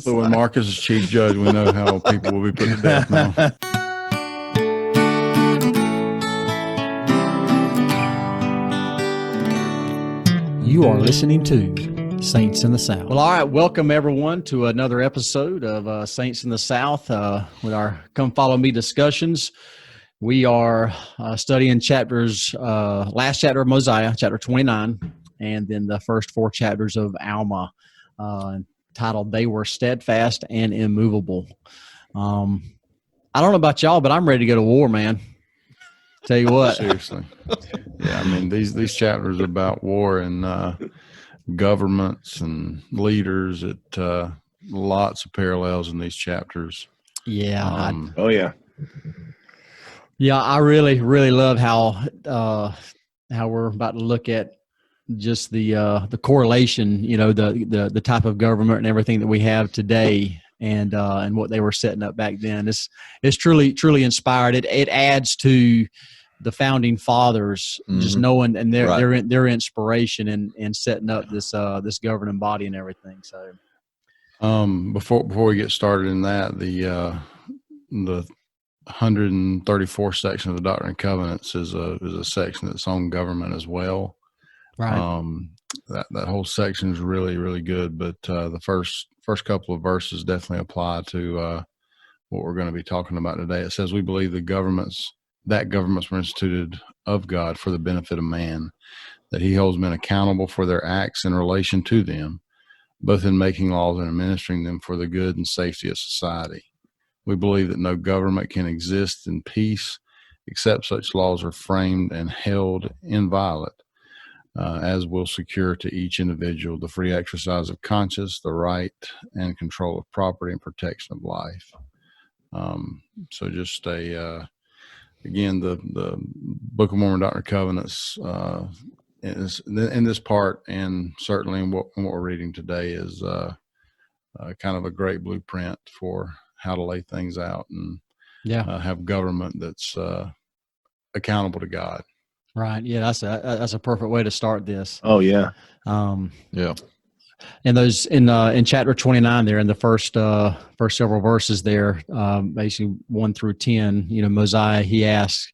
But when Marcus is chief judge, we know how people will be put to death now. You are listening to Saints in the South. Well, all right. Welcome, everyone, to another episode of Saints in the South with our Come Follow Me discussions. We are studying last chapter of Mosiah, chapter 29, and then the first four chapters of Alma, titled They Were Steadfast and Immovable. I don't know about y'all, but I'm ready to go to war, man. Tell you what. Seriously. Yeah, I mean, these chapters are about war and governments and leaders. Lots of parallels in these chapters. Yeah. Yeah, I really, really love how we're about to look at just the correlation, the type of government and everything that we have today, and what they were setting up back then. It's truly inspired. It adds to the founding fathers, just knowing and their inspiration in setting up this governing body and everything. So, before we get started in that, the 134th section of the Doctrine and Covenants is a section that's on government as well. Right. That whole section is really, really good, but the first couple of verses definitely apply to what we're going to be talking about today. It says, "We believe that governments were instituted of God for the benefit of man, that he holds men accountable for their acts in relation to them, both in making laws and administering them for the good and safety of society. We believe that no government can exist in peace except such laws are framed and held inviolate, as will secure to each individual the free exercise of conscience, the right and control of property, and protection of life." So just again, the Book of Mormon Doctrine and Covenants in this part, and certainly in what we're reading today, is kind of a great blueprint for how to lay things out and have government that's accountable to God. Right. Yeah, that's a perfect way to start this. Oh yeah. Yeah. And those in chapter 29 there, in the first several verses there, basically 1 through 10, Mosiah, he asks,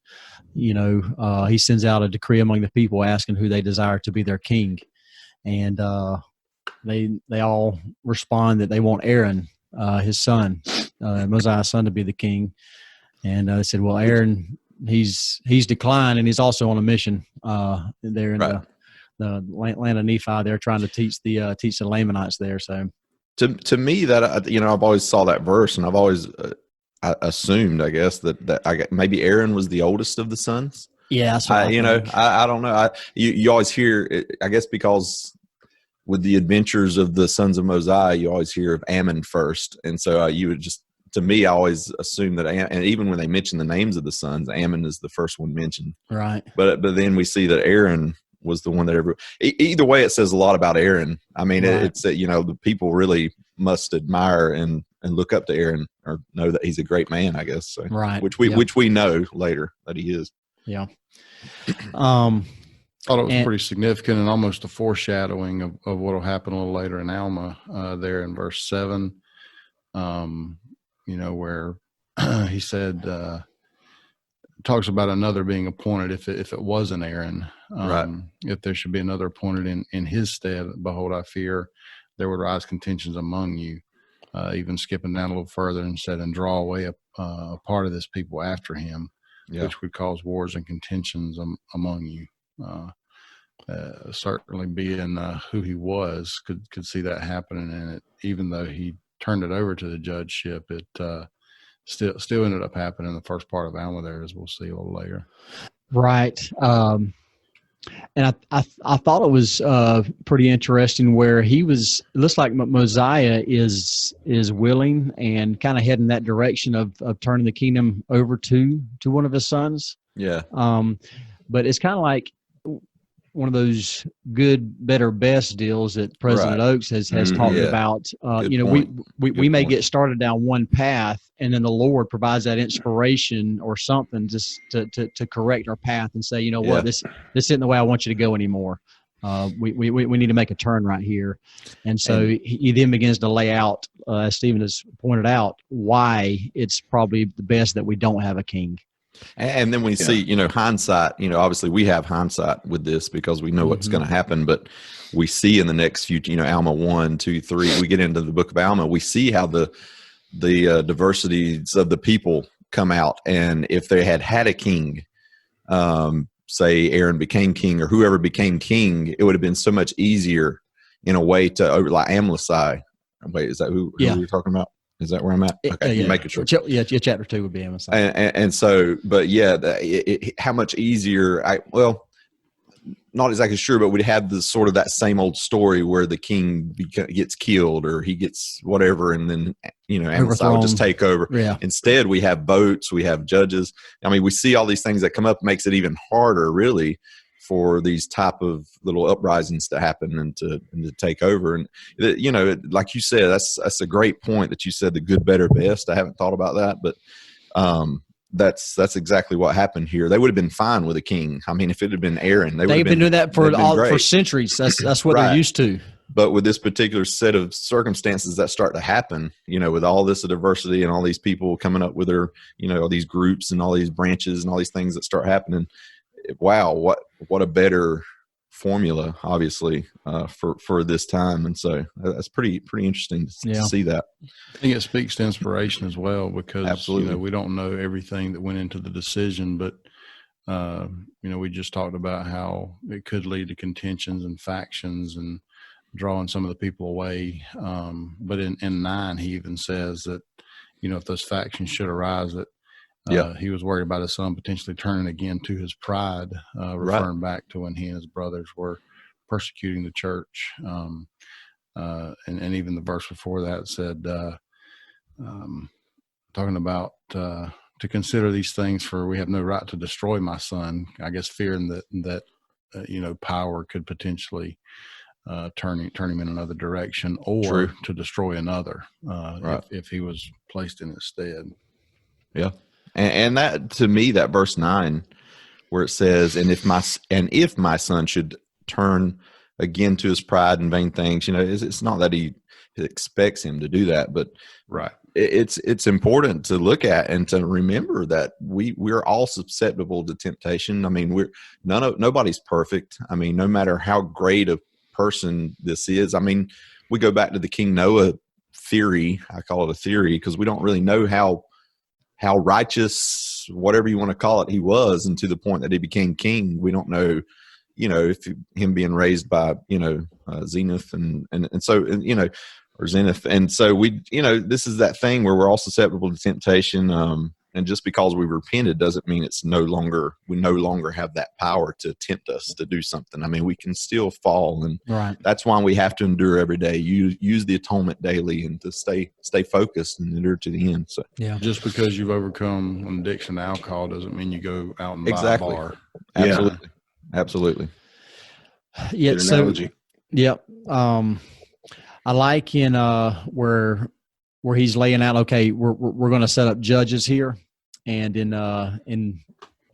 he sends out a decree among the people asking who they desire to be their king. And they all respond that they want Aaron, his son, Mosiah's son, to be the king. And they said, well, Aaron, he's declined, and he's also on a mission there in the land of Nephi. They're trying to teach the Lamanites there. So To me, that I've always saw that verse, and I've always I assumed, I guess, that maybe Aaron was the oldest of the sons. Yeah, that's what I think. I don't know. You always hear it, I guess, because with the adventures of the sons of Mosiah, you always hear of Ammon first, and so you would just. To me, I always assume that, and even when they mention the names of the sons, Ammon is the first one mentioned. Right. But then we see that Aaron was the one that either way, it says a lot about Aaron. I mean, it's the people really must admire and look up to Aaron, or know that he's a great man, I guess. So, right. Which we know later that he is. Yeah. Thought it was pretty significant and almost a foreshadowing of what will happen a little later in Alma, there in verse 7. Where he said, talks about another being appointed if it wasn't Aaron. If there should be another appointed in his stead, behold, I fear there would rise contentions among you. Even skipping down a little further and said, and draw away a part of this people after him, which would cause wars and contentions among you. Certainly being who he was, could see that happening, and even though he turned it over to the judgeship, it still ended up happening in the first part of Alma there, as we'll see a little later. Right. And I thought it was pretty interesting where he was. It looks like Mosiah is willing and kind of heading that direction of turning the kingdom over to one of his sons. Yeah. But it's kind of like one of those good, better, best deals that President Oaks has talked about. We may get started down one path, and then the Lord provides that inspiration or something just to correct our path and say, what, this isn't the way I want you to go anymore. We need to make a turn right here. And so he then begins to lay out, as Stephen has pointed out, why it's probably the best that we don't have a king. And then we see, hindsight, obviously we have hindsight with this because we know what's going to happen, but we see in the next few, Alma 1, 2, 3, we get into the book of Alma, we see how the diversities of the people come out. And if they had a king, say Aaron became king or whoever became king, it would have been so much easier in a way to, like Amlici. Wait, is that who we're talking about? Is that where I'm at? Okay, yeah. Make it sure. Yeah, chapter 2 would be Amlici. And so, but yeah, how much easier? Not exactly sure, but we'd have this sort of that same old story where the king gets killed or he gets whatever, and then Amlici would just take over. Yeah. Instead, we have boats, we have judges. I mean, we see all these things that come up, makes it even harder, really, for these type of little uprisings to happen and to take over. And like you said, that's a great point that you said, the good, better, best. I haven't thought about that, but that's exactly what happened here. They would have been fine with a king. I mean, if it had been Aaron, they've been doing that for centuries. That's what they're used to. But with this particular set of circumstances that start to happen, with all this diversity and all these people coming up with their, all these groups and all these branches and all these things that start happening, wow, what a better formula, obviously, for this time. And so that's pretty interesting to see that. I think it speaks to inspiration as well, because absolutely, we don't know everything that went into the decision, but we just talked about how it could lead to contentions and factions and drawing some of the people away. But in 9, he even says that, if those factions should arise, that he was worried about his son potentially turning again to his pride, referring back to when he and his brothers were persecuting the church. And even the verse before that said, talking about to consider these things, for we have no right to destroy my son. I guess fearing that power could potentially turn him in another direction, or to destroy another if he was placed in his stead. Yeah. And that, to me, that verse 9, where it says, and if my son should turn again to his pride and vain things, it's not that he expects him to do that, but it's important to look at and to remember that we're all susceptible to temptation. I mean, nobody's perfect. I mean, no matter how great a person this is. I mean, we go back to the King Noah theory. I call it a theory because we don't really know how righteous, whatever you want to call it, he was, and to the point that he became king. We don't know, if him being raised by, Zenith and so, or Zenith. And so this is that thing where we're all susceptible to temptation. And just because we repented doesn't mean we no longer have that power to tempt us to do something. I mean, we can still fall, and that's why we have to endure every day. You use the atonement daily, and to stay focused and endure to the end. So just because you've overcome an addiction to alcohol doesn't mean you go out and buy a bar. Absolutely. Yeah. Good analogy. I like in where he's laying out, okay, we're going to set up judges here, and and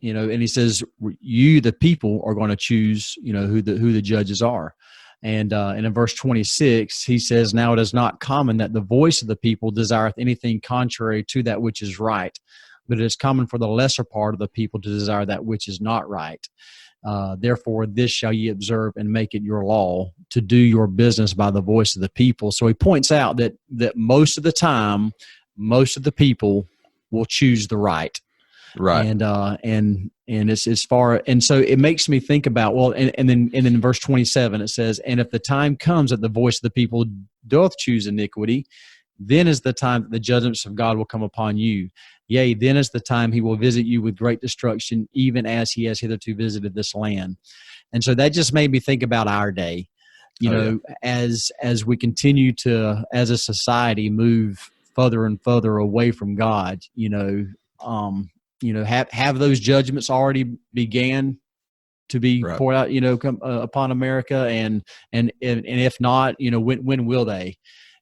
he says, you, the people, are going to choose, who the judges are. And in verse 26, he says, now it is not common that the voice of the people desireth anything contrary to that which is right, but it is common for the lesser part of the people to desire that which is not right. Therefore, this shall ye observe and make it your law, to do your business by the voice of the people. So he points out that most of the time, most of the people will choose the right. Right. And it's as far, and so it makes me think about, well, and then in verse 27, it says, and if the time comes that the voice of the people doth choose iniquity, then is the time that the judgments of God will come upon you. Yea, then is the time he will visit you with great destruction, even as he has hitherto visited this land. And so that just made me think about our day, as we continue to, as a society, move further and further away from God, have those judgments already began to be poured out, upon America, and if not, when will they?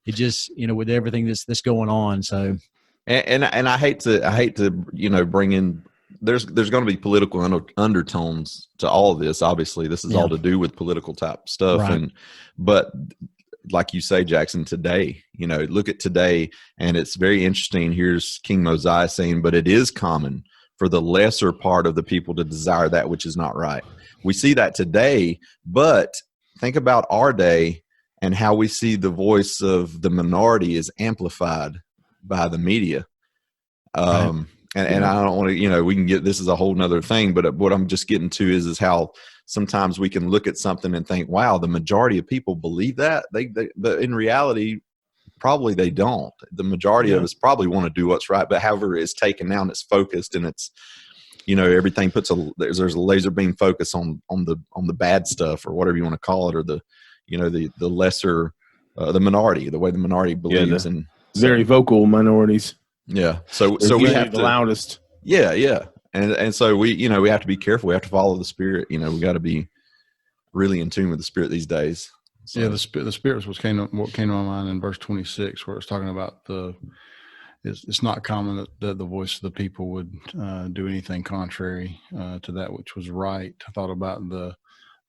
It just, with everything that's going on. So, and I hate to bring in there's going to be political undertones to all of this. Obviously, this is all to do with political type stuff, Right. but like you say, Jackson, today, look at today, and it's very interesting. Here's King Mosiah saying, "But it is common for the lesser part of the people to desire that which is not right." We see that today, but think about our day and how we see the voice of the minority is amplified by the media. And I don't want to, we can get, this is a whole nother thing, but what I'm just getting to is how sometimes we can look at something and think, wow, the majority of people believe that. But in reality, probably they don't. The majority of us probably want to do what's right, but however it's taken now and it's focused and it's, everything there's a laser beam focus on the bad stuff or whatever you want to call it, or the lesser, the minority, the way the minority believes, and very vocal minorities. Yeah. So we have the to, loudest. Yeah. And so we have to be careful. We have to follow the Spirit. We got to be really in tune with the Spirit these days. So. Yeah. The Spirit was what came to my mind in verse 26, where it's talking about it's not common that the voice of the people would do anything contrary to that which was right. I thought about the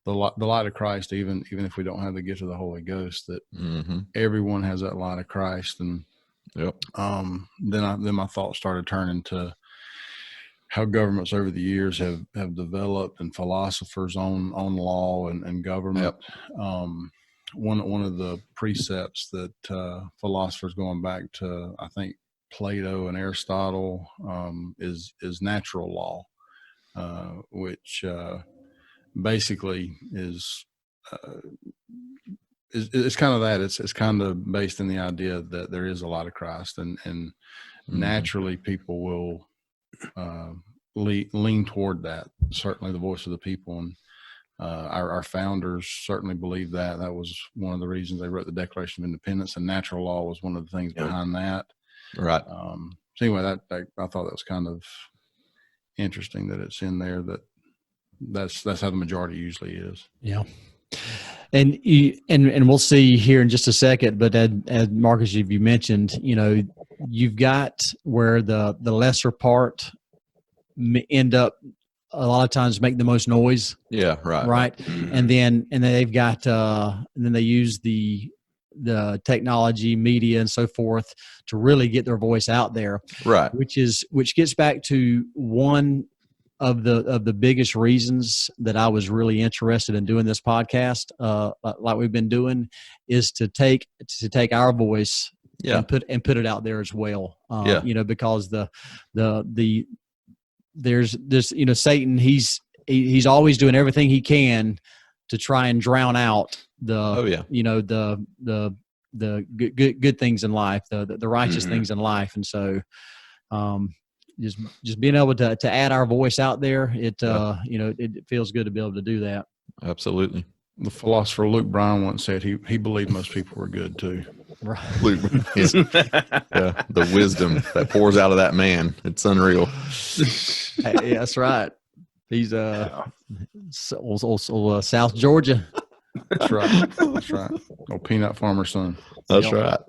light of Christ, even if we don't have the gift of the Holy Ghost, that everyone has that light of Christ. And then my thoughts started turning to how governments over the years have developed, and philosophers on law and government. One of the precepts that philosophers going back to, I think, Plato and Aristotle is natural law, which basically is it's kind of that. It's kind of based in the idea that there is a light of Christ, and naturally people will lean toward that. Certainly, the voice of the people, and our founders certainly believed that. That was one of the reasons they wrote the Declaration of Independence, and natural law was one of the things behind that. Right. So anyway, that I thought that was kind of interesting that it's in there. That's how the majority usually is. Yeah. And we'll see here in just a second, but as Marcus, you mentioned, you've got where the lesser part end up a lot of times make the most noise. Yeah. Right. Right. And then they've got, and then they use the technology, media, and so forth to really get their voice out there. Right. Which gets back to one of the biggest reasons that I was really interested in doing this podcast, like we've been doing, is to take our voice and put it out there as well. Because there's this, Satan, he's always doing everything he can to try and drown out the good things in life, the righteous things in life. And so, just being able to add our voice out there, it feels good to be able to do that. Absolutely. The philosopher Luke Bryan once said he believed most people were good too. Right. Luke, the wisdom that pours out of that man, it's unreal. Hey, that's right. He's also South Georgia. That's right. Oh, peanut farmer son. That's right.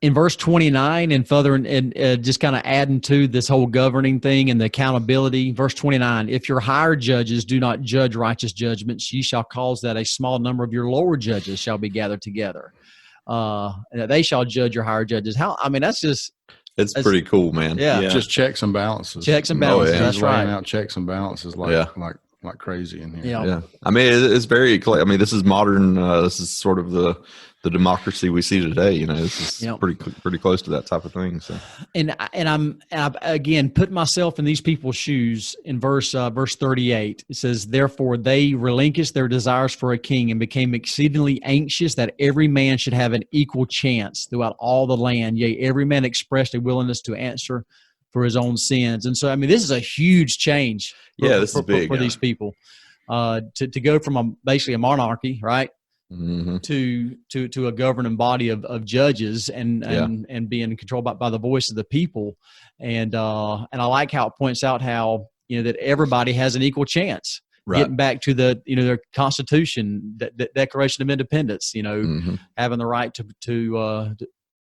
In verse 29, and further, and just kind of adding to this whole governing thing and the accountability, verse 29, if your higher judges do not judge righteous judgments, ye shall cause that a small number of your lower judges shall be gathered together. And that they shall judge your higher judges. That's pretty cool, man. Yeah. Just checks and balances. Checks and balances. He's That's right. laying out checks and balances like crazy in here. Yeah. I mean, it's very. I mean, this is modern. This is sort of the democracy we see today. This is pretty close to that type of thing. So, and I'm again putting myself in these people's shoes. In verse 38, it says, "Therefore they relinquished their desires for a king and became exceedingly anxious that every man should have an equal chance throughout all the land. Yea, every man expressed a willingness to answer for his own sins." And so, I mean, this is a huge change. This is big for these people to go from basically a monarchy, right? Mm-hmm. to a governing body of judges and being controlled by the voice of the people, and I like how it points out how that everybody has an equal chance. Right. Getting back to their Constitution, the Declaration of Independence, having the right to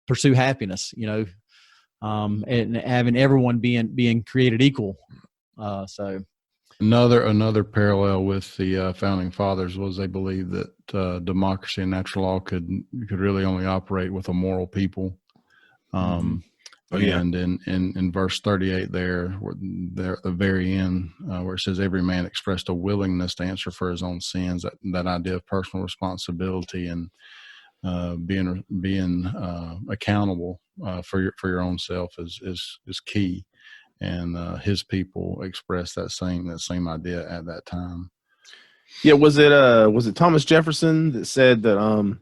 pursue happiness, and having everyone being created equal. So another parallel with the founding fathers was they believed that democracy and natural law could really only operate with a moral people. And in verse 38 there at the very end, where it says every man expressed a willingness to answer for his own sins, that idea of personal responsibility and being accountable for your own self is key. And his people expressed that same idea at that time. Yeah, was it Thomas Jefferson that said that I'm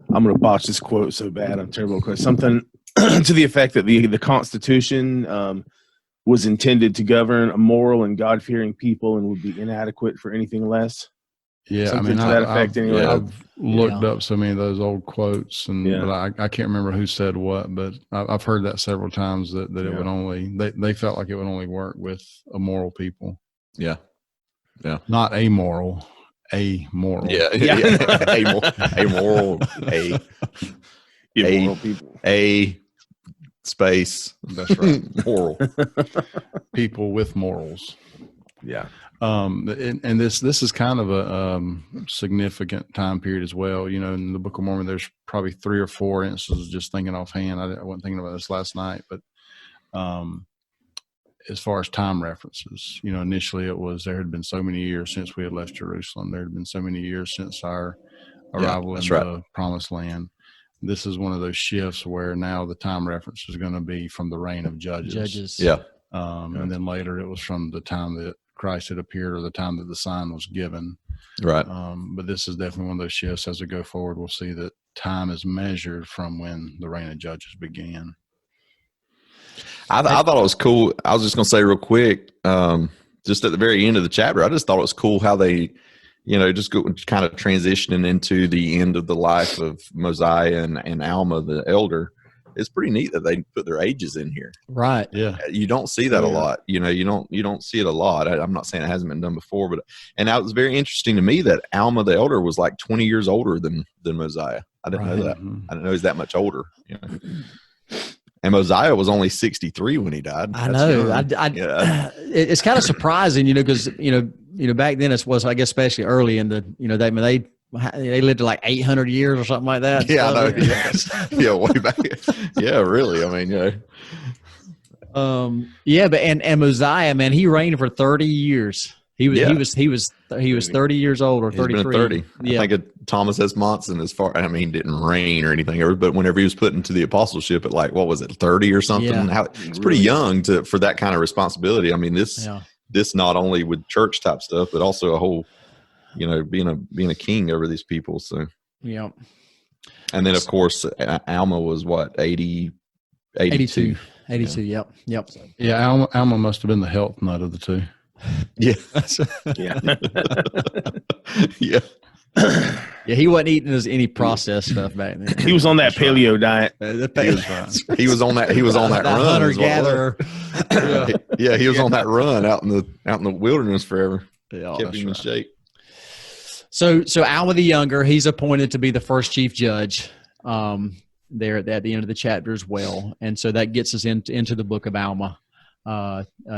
going to botch this quote so bad, I'm terrible at something to the effect that the Constitution was intended to govern a moral and God-fearing people and would be inadequate for anything less? Yeah, something to that effect. Anyway, I've looked up so many of those old quotes, but I can't remember who said what. But I've heard that several times that it would only they felt like it would only work with a moral people. Yeah, not amoral, amoral. Amoral, immoral people. Space. That's right. Moral people with morals. Yeah. And this is kind of a significant time period as well. You know, in the Book of Mormon, there's probably 3 or 4 instances. Just thinking offhand, I wasn't thinking about this last night, but as far as time references, you know, initially it was there had been so many years since we had left Jerusalem. There had been so many years since our arrival in the Promised Land. This is one of those shifts where now the time reference is going to be from the reign of Judges. And then later it was from the time that Christ had appeared or the time that the sign was given. Right. But this is definitely one of those shifts. As we go forward, we'll see that time is measured from when the reign of Judges began. I thought it was cool. I was just going to say real quick, just at the very end of the chapter, I just thought it was cool how they, you know, just kind of transitioning into the end of the life of Mosiah and Alma, the elder. It's pretty neat that they put their ages in here. Right. Yeah. You don't see that a lot. You know, you don't see it a lot. I'm not saying it hasn't been done before, and that was very interesting to me that Alma the elder was like 20 years older than Mosiah. I didn't know that. I didn't know he's that much older. You know? And Mosiah was only 63 when he died. I know. It's kind of surprising, you know, because you know back then it was, I guess, especially early in the, you know, they lived to like 800 years or something like that. Yeah, I know. Yeah, way back. Yeah, really. I mean, but and Mosiah, man, he reigned for 30 years. He was 30 years old or 33. He's been 30. Yeah. I think Thomas S. Monson, he didn't reign or anything, but whenever he was put into the apostleship at like, what was it, 30 or something? Yeah. It's pretty young for that kind of responsibility. I mean, this not only with church type stuff, but also a whole, you know, being a king over these people. So yeah. And then of course Alma was what, 82. 82. Yep. Yeah, Alma must have been the health nut of the two. Yeah. Yeah. Yeah, he wasn't eating any processed stuff back then. He was on that paleo diet. He was on that run. Hunter gatherer. Yeah, he was on that run out in the wilderness forever. Yeah, kept him in shape. So Alma the Younger, he's appointed to be the first chief judge there at the end of the chapter as well. And so that gets us into the book of Alma,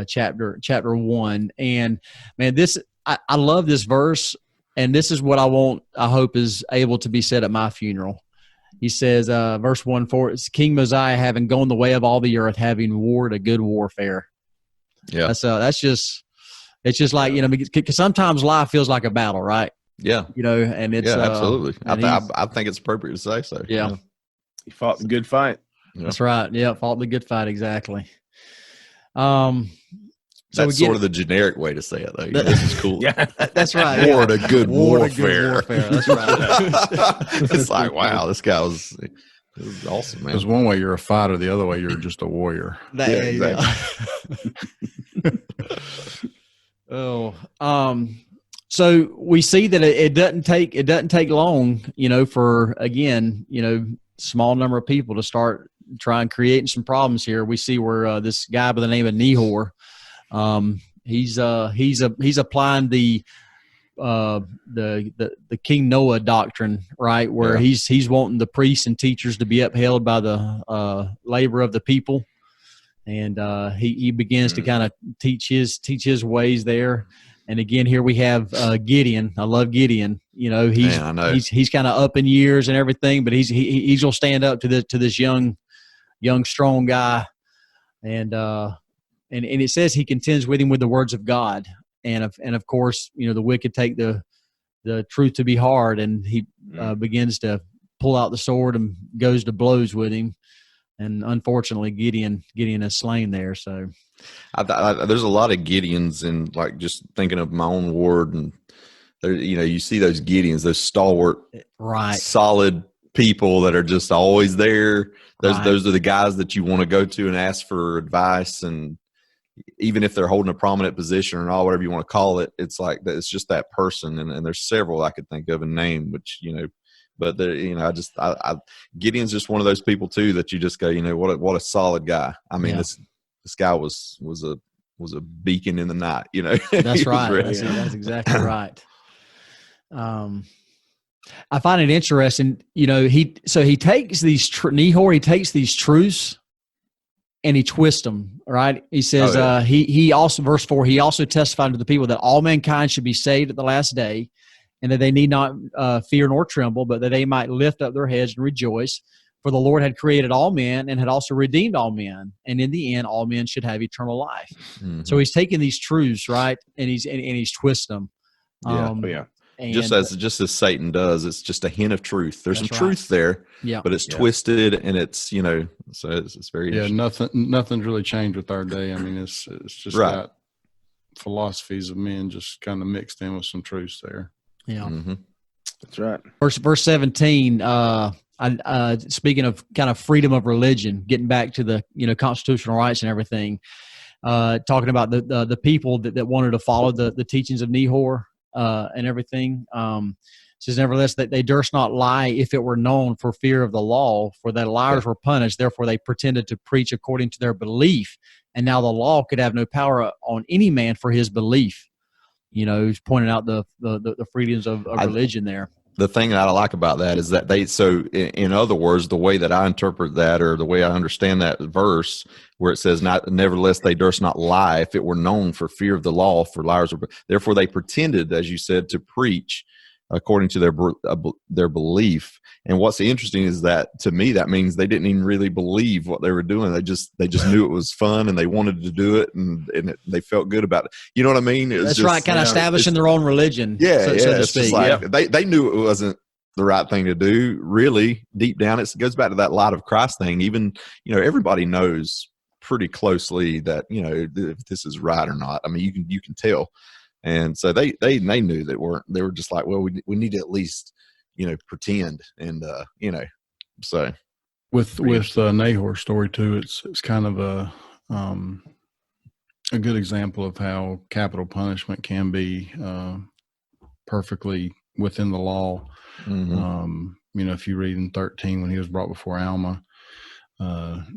chapter 1. And man, I love this verse, and this is what I hope is able to be said at my funeral. He says, verse 1, for it's King Mosiah having gone the way of all the earth, having warred a good warfare. Yeah. It's just like, you know, because sometimes life feels like a battle, right? Yeah. You know, and it's absolutely. I think it's appropriate to say so. Yeah. He fought the good fight. Yeah. That's right. Yeah, fought the good fight, exactly. That's sort of the generic way to say it, though. This is cool. Yeah, that's right. Warred a good warfare. That's right. It's like, wow, this guy was awesome, man. Because one way you're a fighter, the other way you're just a warrior. Exactly. So we see that it doesn't take long, you know, for, again, you know, small number of people to start trying creating some problems here. We see where this guy by the name of Nehor, he's applying the the King Noah doctrine, right? Where he's wanting the priests and teachers to be upheld by the labor of the people, and he begins to kind of teach his ways there. And again, here we have Gideon. I love Gideon. You know, he's kind of up in years and everything, but he's gonna stand up to this young strong guy, and it says he contends with him with the words of God, and of course, you know, the wicked take the truth to be hard, and he begins to pull out the sword and goes to blows with him. And unfortunately, Gideon is slain there. So there's a lot of Gideons, and like just thinking of my own ward, and there, you know, you see those Gideons, those stalwart, right, solid people that are just always there. Those are the guys that you want to go to and ask for advice, and even if they're holding a prominent position or not, whatever you want to call it, it's like that. It's just that person, and there's several I could think of and name, which, you know. But you know, Gideon's just one of those people too that you just go, you know, what a solid guy. I mean, this guy was a beacon in the night. You know, that's right. That's exactly right. I find it interesting. You know, he takes these Nehor. He takes these truths and he twists them. Right. He says he also, verse 4, he also testified to the people that all mankind should be saved at the last day, and that they need not fear nor tremble, but that they might lift up their heads and rejoice. For the Lord had created all men and had also redeemed all men, and in the end, all men should have eternal life. Mm-hmm. So he's taking these truths, right, and he's twisting them. And just as Satan does, it's just a hint of truth. There's some truth there, but it's twisted, and it's, you know, so it's very nothing's really changed with our day. I mean, it's just got philosophies of men just kind of mixed in with some truths there. Yeah, mm-hmm. That's right. Verse 17. Speaking of kind of freedom of religion, getting back to the, you know, constitutional rights and everything, talking about the people that wanted to follow the teachings of Nehor and everything. Says, nevertheless, that they durst not lie if it were known for fear of the law, for that liars were punished. Therefore, they pretended to preach according to their belief, and now the law could have no power on any man for his belief. You know, he's pointing out the freedoms of religion there. The thing that I like about that is that in other words, the way that I interpret that, or the way I understand that verse where it says, nevertheless, they durst not lie if it were known for fear of the law, for liars were, therefore they pretended, as you said, to preach according to their belief. And what's interesting is that, to me, that means they didn't even really believe what they were doing. They just knew it was fun, and they wanted to do it, and they felt good about it. You know what I mean? That's right, kind of establishing their own religion. So to speak. Like, they knew it wasn't the right thing to do, really, deep down. It goes back to that light of Christ thing. Even, you know, everybody knows pretty closely that, you know, if this is right or not. I mean, you can tell. And so they knew they were just like, well, we need to at least, you know, pretend, and you know, so with Nehor's story too, it's kind of a good example of how capital punishment can be perfectly within the law. Mm-hmm. You know, if you read in 13, when he was brought before Alma,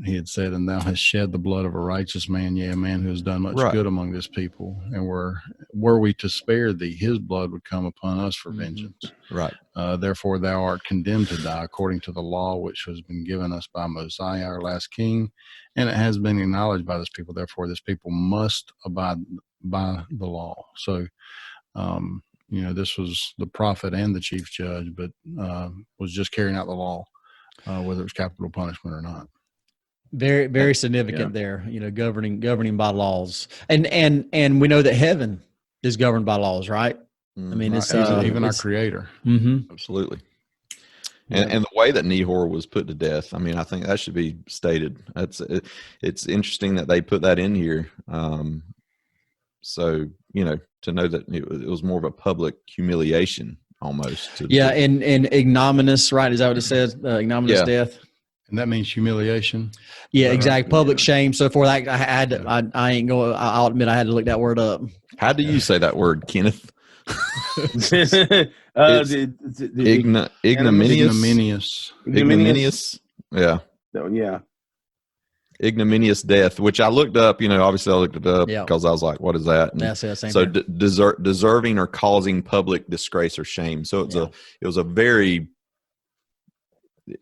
he had said, and thou hast shed the blood of a righteous man, yea, a man who has done much good among this people. And were we to spare thee, his blood would come upon us for vengeance. Right. Therefore thou art condemned to die according to the law which has been given us by Mosiah, our last king, and it has been acknowledged by this people. Therefore this people must abide by the law. So, you know, this was the prophet and the chief judge, but was just carrying out the law. Whether it's capital punishment or not. Very, very significant there, you know, governing by laws. And we know that heaven is governed by laws, right? I mean, it's even our creator. Mm-hmm. Absolutely. And the way that Nehor was put to death, I mean, I think that should be stated. It's interesting that they put that in here. So, you know, to know that it was more of a public humiliation almost. And ignominious, right? Is that what it says? Ignominious death. And that means humiliation. Yeah, exactly. Right? Public shame. So for that, I'll admit I had to look that word up. How do you say that word, Kenneth? Ignominious. Ignominious. Yeah. Yeah. ignominious death, which I looked up. Obviously I looked it up Yeah. because I was like, "What is that?" And That's it. Same so here. deserving or causing public disgrace or shame. So it was a very,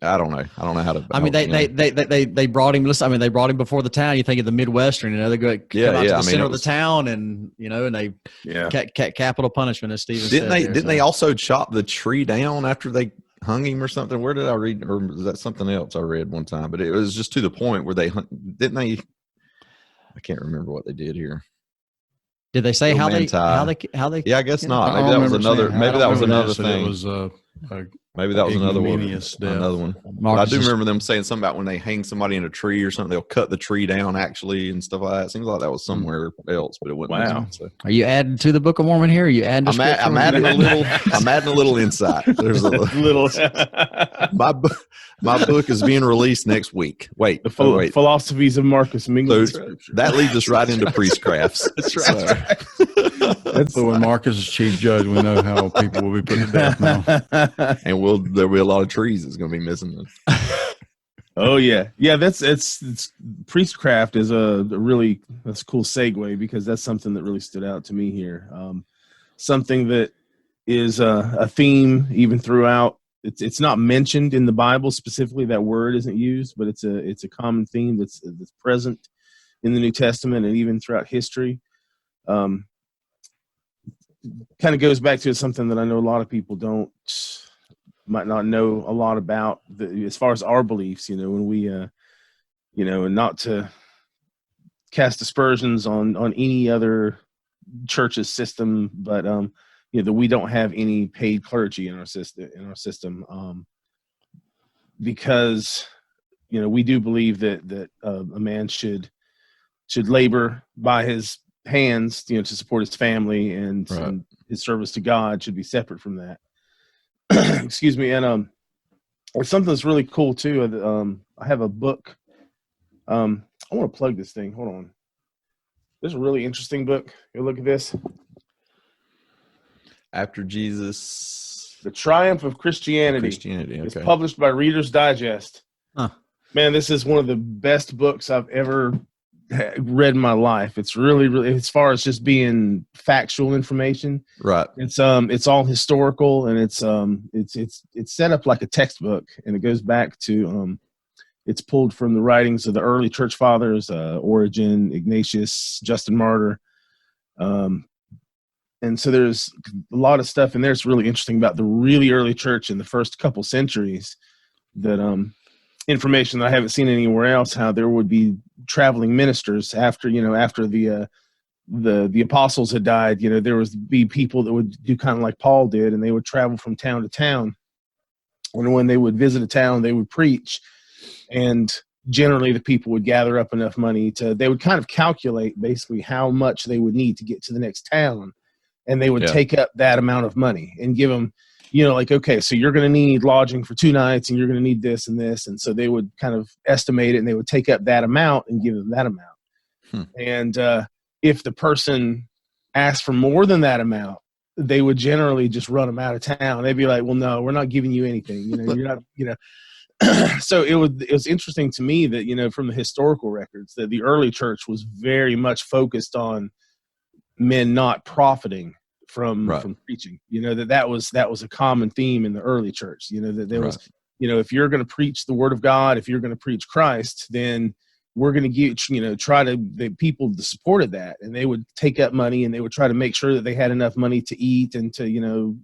I don't know how to. I mean, they brought him. Listen, I mean, they brought him before the town. You think of the Midwestern, they go come out to the center of the town, and and they capital punishment, as Stephen said. Didn't they also chop the tree down after they hung him or something? Where did I read, or was that something else I read one time? But it was just to the point where didn't they? I can't remember what they did here. Did they say how they? Yeah, I guess not. Maybe that was another. Maybe that was another thing. It was maybe that was another one. Another one. I do remember them saying something about when they hang somebody in a tree or something, they'll cut the tree down actually and stuff like that. It seems like that was somewhere else, but it wasn't. Wow. So. Are you adding to the Book of Mormon here? Are you adding? I'm adding a little. I'm adding a little insight. There's a little. My book is being released next week. Wait, the philosophies of Marcus Mingles. So that leads us right into priestcrafts. That's right. So when Marcus is chief judge, we know how people will be put to death now. And there'll be a lot of trees that's going to be missing. Oh yeah. It's priestcraft is that's a cool segue, because that's something that really stood out to me here. Something that is a theme even throughout. It's not mentioned in the Bible specifically. That word isn't used, but it's a common theme that's present in the New Testament and even throughout history. Kind of goes back to something that I know a lot of people might not know a lot about as far as our beliefs. When we, and not to cast aspersions on any other church's system, but that we don't have any paid clergy in our system, because we do believe that a man should labor by his hands, to support his family, and his service to God should be separate from that. Excuse me. And something that's really cool too. I have a book. I want to plug this thing. Hold on. This is a really interesting book. You look at this. After Jesus, The Triumph of Christianity. Okay. It's published by Reader's Digest. Huh. Man, this is one of the best books I've ever read in my life. It's really, really, as far as just being factual information. Right. It's all historical, and it's set up like a textbook, and it goes back to it's pulled from the writings of the early church fathers, Origen, Ignatius, Justin Martyr. And so there's a lot of stuff in there that's really interesting about the really early church in the first couple centuries, that information that I haven't seen anywhere else, how there would be traveling ministers after the apostles had died. There would be people that would do kind of like Paul did, and they would travel from town to town. And when they would visit a town, they would preach, and generally the people would gather up enough money they would kind of calculate basically how much they would need to get to the next town. And they would take up that amount of money and give them, okay, so you're going to need lodging for 2 nights, and you're going to need this and this. And so they would kind of estimate it, and they would take up that amount and give them that amount. And if the person asked for more than that amount, they would generally just run them out of town. They'd be like, well, no, we're not giving you anything. You're not, So it was interesting to me that, from the historical records, that the early church was very much focused on men not profiting from preaching. That was a common theme in the early church. That there was, if you're going to preach the word of God, if you're going to preach Christ, then we're going to get, the people that supported that, and they would take up money, and they would try to make sure that they had enough money to eat, and to,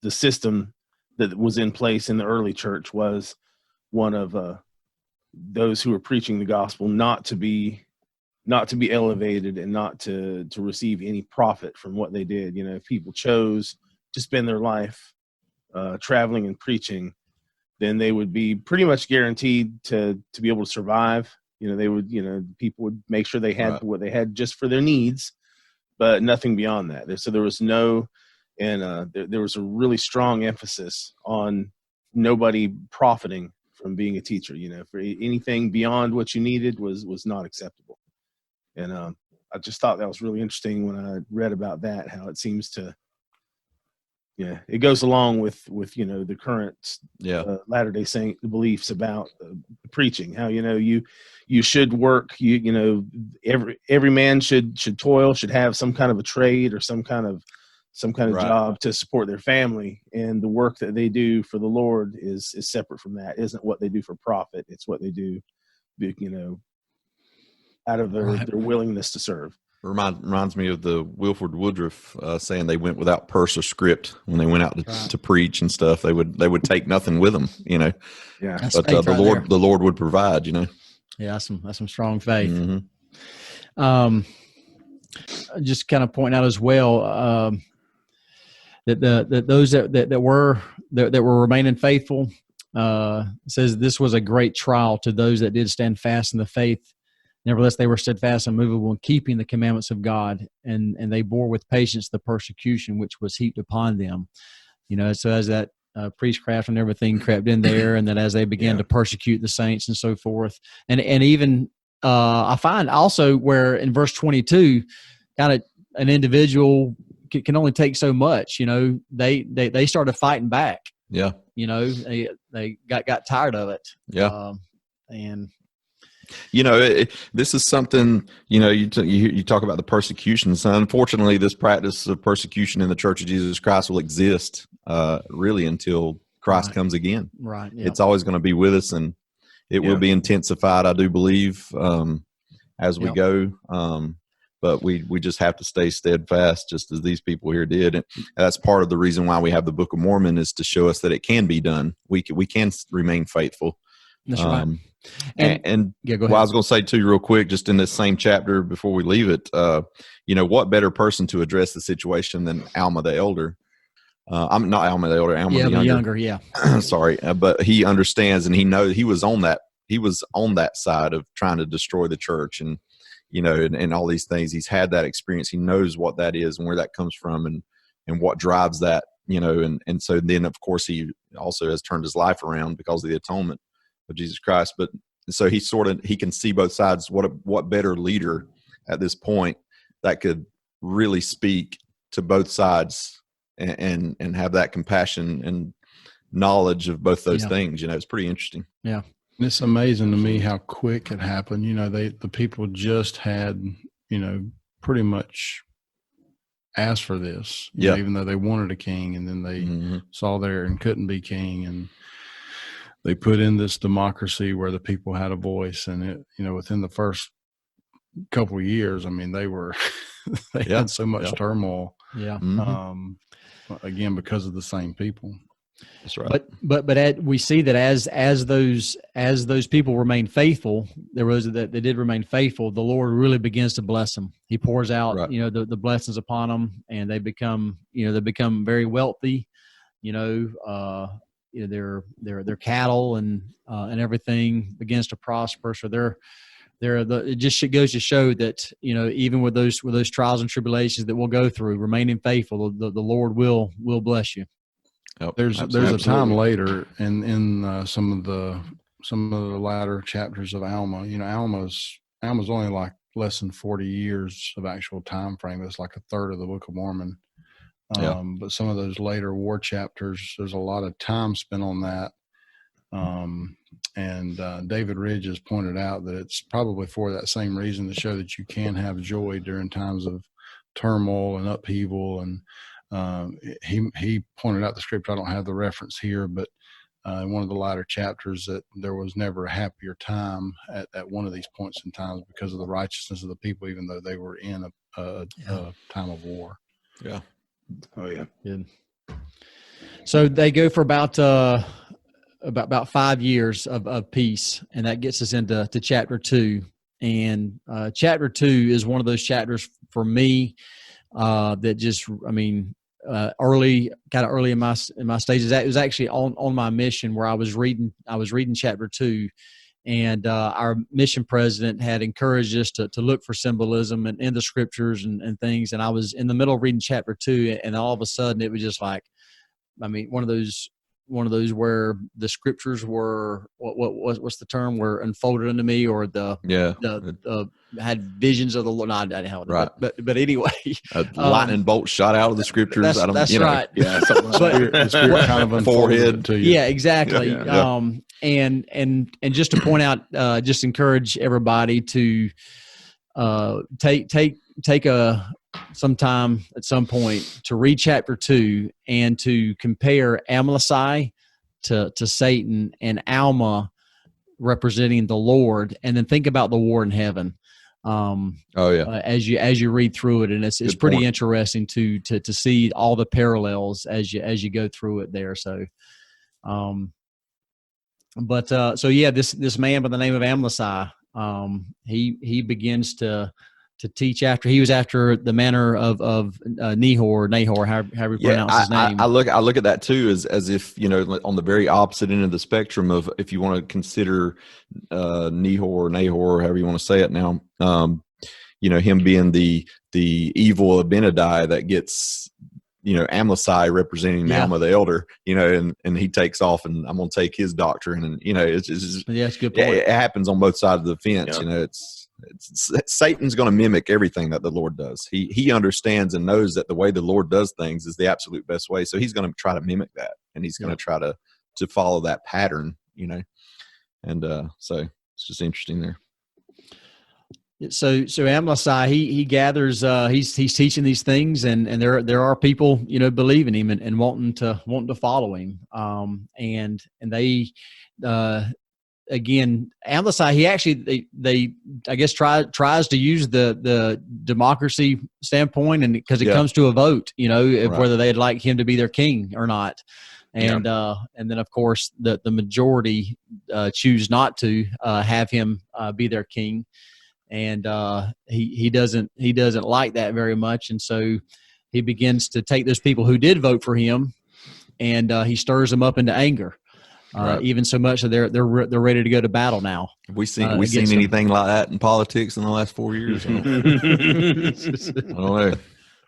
the system that was in place in the early church was one of those who were preaching the gospel not to be elevated, and not to receive any profit from what they did. If people chose to spend their life traveling and preaching, then they would be pretty much guaranteed to be able to survive. They would, people would make sure they had what they had just for their needs, but nothing beyond that. So there was there was a really strong emphasis on nobody profiting from being a teacher. For anything beyond what you needed was not acceptable. And I just thought that was really interesting when I read about that, how it seems to Yeah, it goes along with the current Latter-day Saint beliefs about preaching. How you should work. Every man should toil, should have some kind of a trade or some kind of Right. job to support their family, and the work that they do for the Lord is separate from that. It isn't what they do for profit. It's what they do, out of their willingness to serve. Reminds me of the Wilford Woodruff saying they went without purse or script when they went out to preach and stuff. They would take nothing with them, Yeah, but the Lord would provide, Yeah, that's some strong faith. Mm-hmm. Just kind of point out as well that those that were remaining faithful, says this was a great trial to those that did stand fast in the faith. Nevertheless, they were steadfast and movable in keeping the commandments of God, and they bore with patience the persecution which was heaped upon them. So as that priestcraft and everything crept in there, and then as they began to persecute the saints and so forth, and even I find also where in verse 22, kind of an individual can only take so much. They started fighting back. Yeah. They got tired of it. Yeah. And this is something, you talk about the persecution. So unfortunately, this practice of persecution in the Church of Jesus Christ will exist really until Christ comes again. Right. Yeah. It's always going to be with us, and it will be intensified, I do believe, as we go. But we just have to stay steadfast, just as these people here did. And that's part of the reason why we have the Book of Mormon, is to show us that it can be done. We can remain faithful. That's right. And go ahead. I was going to say too, real quick, just in this same chapter before we leave it, what better person to address the situation than Alma the elder? I'm not Alma the elder, Alma the younger. Yeah. Sorry, but he understands, and he knows he was on that side of trying to destroy the church, and and all these things. He's had that experience. He knows what that is and where that comes from, and what drives that. And so then of course he also has turned his life around because of the atonement of Jesus Christ. But so he can see both sides. What better leader at this point that could really speak to both sides and have that compassion and knowledge of both those things. It's pretty interesting. Yeah. It's amazing to me how quick it happened. The people just had, pretty much asked for this, even though they wanted a king, and then they saw there and couldn't be king, and they put in this democracy where the people had a voice, and it, within the first couple of years, they had so much turmoil. Yeah. Again, because of the same people. That's right. But we see that as those people remain faithful, there was that they did remain faithful. The Lord really begins to bless them. He pours out, the blessings upon them, and they become very wealthy. Their cattle and everything begins to prosper. So it just goes to show that even with those trials and tribulations that we'll go through, remaining faithful, the Lord will bless you. Yep, there's a time later in some of the latter chapters of Alma. Alma's only like less than 40 years of actual time frame. It's like a third of the Book of Mormon. But some of those later war chapters, there's a lot of time spent on that. And David Ridge has pointed out that it's probably for that same reason, to show that you can have joy during times of turmoil and upheaval. And he pointed out the scripture. I don't have the reference here, but in one of the latter chapters, that there was never a happier time at one of these points in time because of the righteousness of the people, even though they were in a time of war. Yeah. Oh yeah. Good. So they go for about 5 years of peace, and that gets us into chapter 2. And chapter 2 is one of those chapters for me that just, early in my stages. It was actually on my mission where I was reading chapter 2, and our mission president had encouraged us to look for symbolism in the scriptures and things. And I was in the middle of reading chapter 2, and all of a sudden it was just like, one of those one of those where the scriptures were what's the term, were unfolded unto me, or the had visions of the Lord. No, I didn't have it, Right. but anyway, a lightning bolt shot out of the scriptures. That's right. Yeah, something like that. The Spirit kind of unfolded Forehead. it to you. Yeah, exactly. Yeah. And just to point out, just encourage everybody to take some time at some point to read chapter 2 and to compare Amlici to Satan and Alma representing the Lord, and then think about the war in heaven. As you read through it, and it's pretty interesting to see all the parallels as you go through it there. So, this man by the name of Amlici, he begins to teach after he was after the manner of Nehor, however you pronounce his name. I look at that too as if, on the very opposite end of the spectrum of, if you want to consider Nehor, however you want to say it now, him being the evil Abinadi that gets, Amlici representing Alma the elder, and he takes off, and I'm going to take his doctrine, and it's just, it's a good point. It happens on both sides of the fence. Yeah. It's Satan's going to mimic everything that the Lord does. He understands and knows that the way the Lord does things is the absolute best way. So he's going to try to mimic that, and he's going to try to follow that pattern, and so it's just interesting there. So Amlici, he gathers, he's teaching these things, and there are people, believing him and wanting to follow him. And they, again, Amlici, he actually, they I guess tries to use the democracy standpoint, and because it comes to a vote, whether they'd like him to be their king or not. And then of course the majority choose not to have him be their king. And he doesn't like that very much, and so he begins to take those people who did vote for him, and he stirs them up into anger, even so much that they're ready to go to battle now. Have we seen anything like that in politics in the last 4 years? I don't know.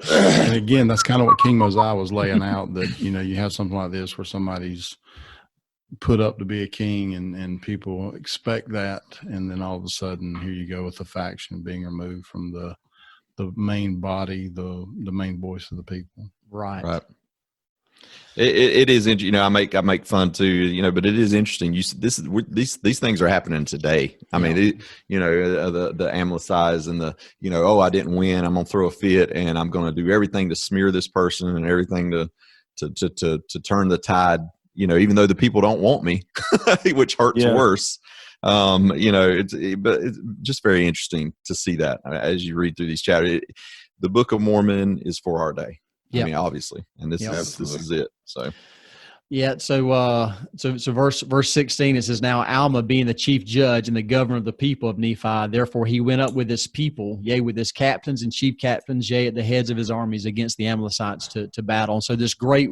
And again, that's kind of what King Mosiah was laying out, that you have something like this where somebody's put up to be a king, and people expect that, and then all of a sudden here you go with the faction being removed from the main body, the main voice of the people. Right. It is, I make fun too, but it is interesting. These things are happening today. I mean, the Amlicis and I didn't win, I'm gonna throw a fit, and I'm gonna do everything to smear this person and everything to turn the tide. Even though the people don't want me, which hurts worse. But it's just very interesting to see that as you read through these chapters. The Book of Mormon is for our day. I mean, obviously, and this is it. So. Yeah, so verse 16, it says, "Now Alma, being the chief judge and the governor of the people of Nephi, therefore he went up with his people, yea, with his captains and chief captains, yea, at the heads of his armies against the Amlicites to battle." And so this great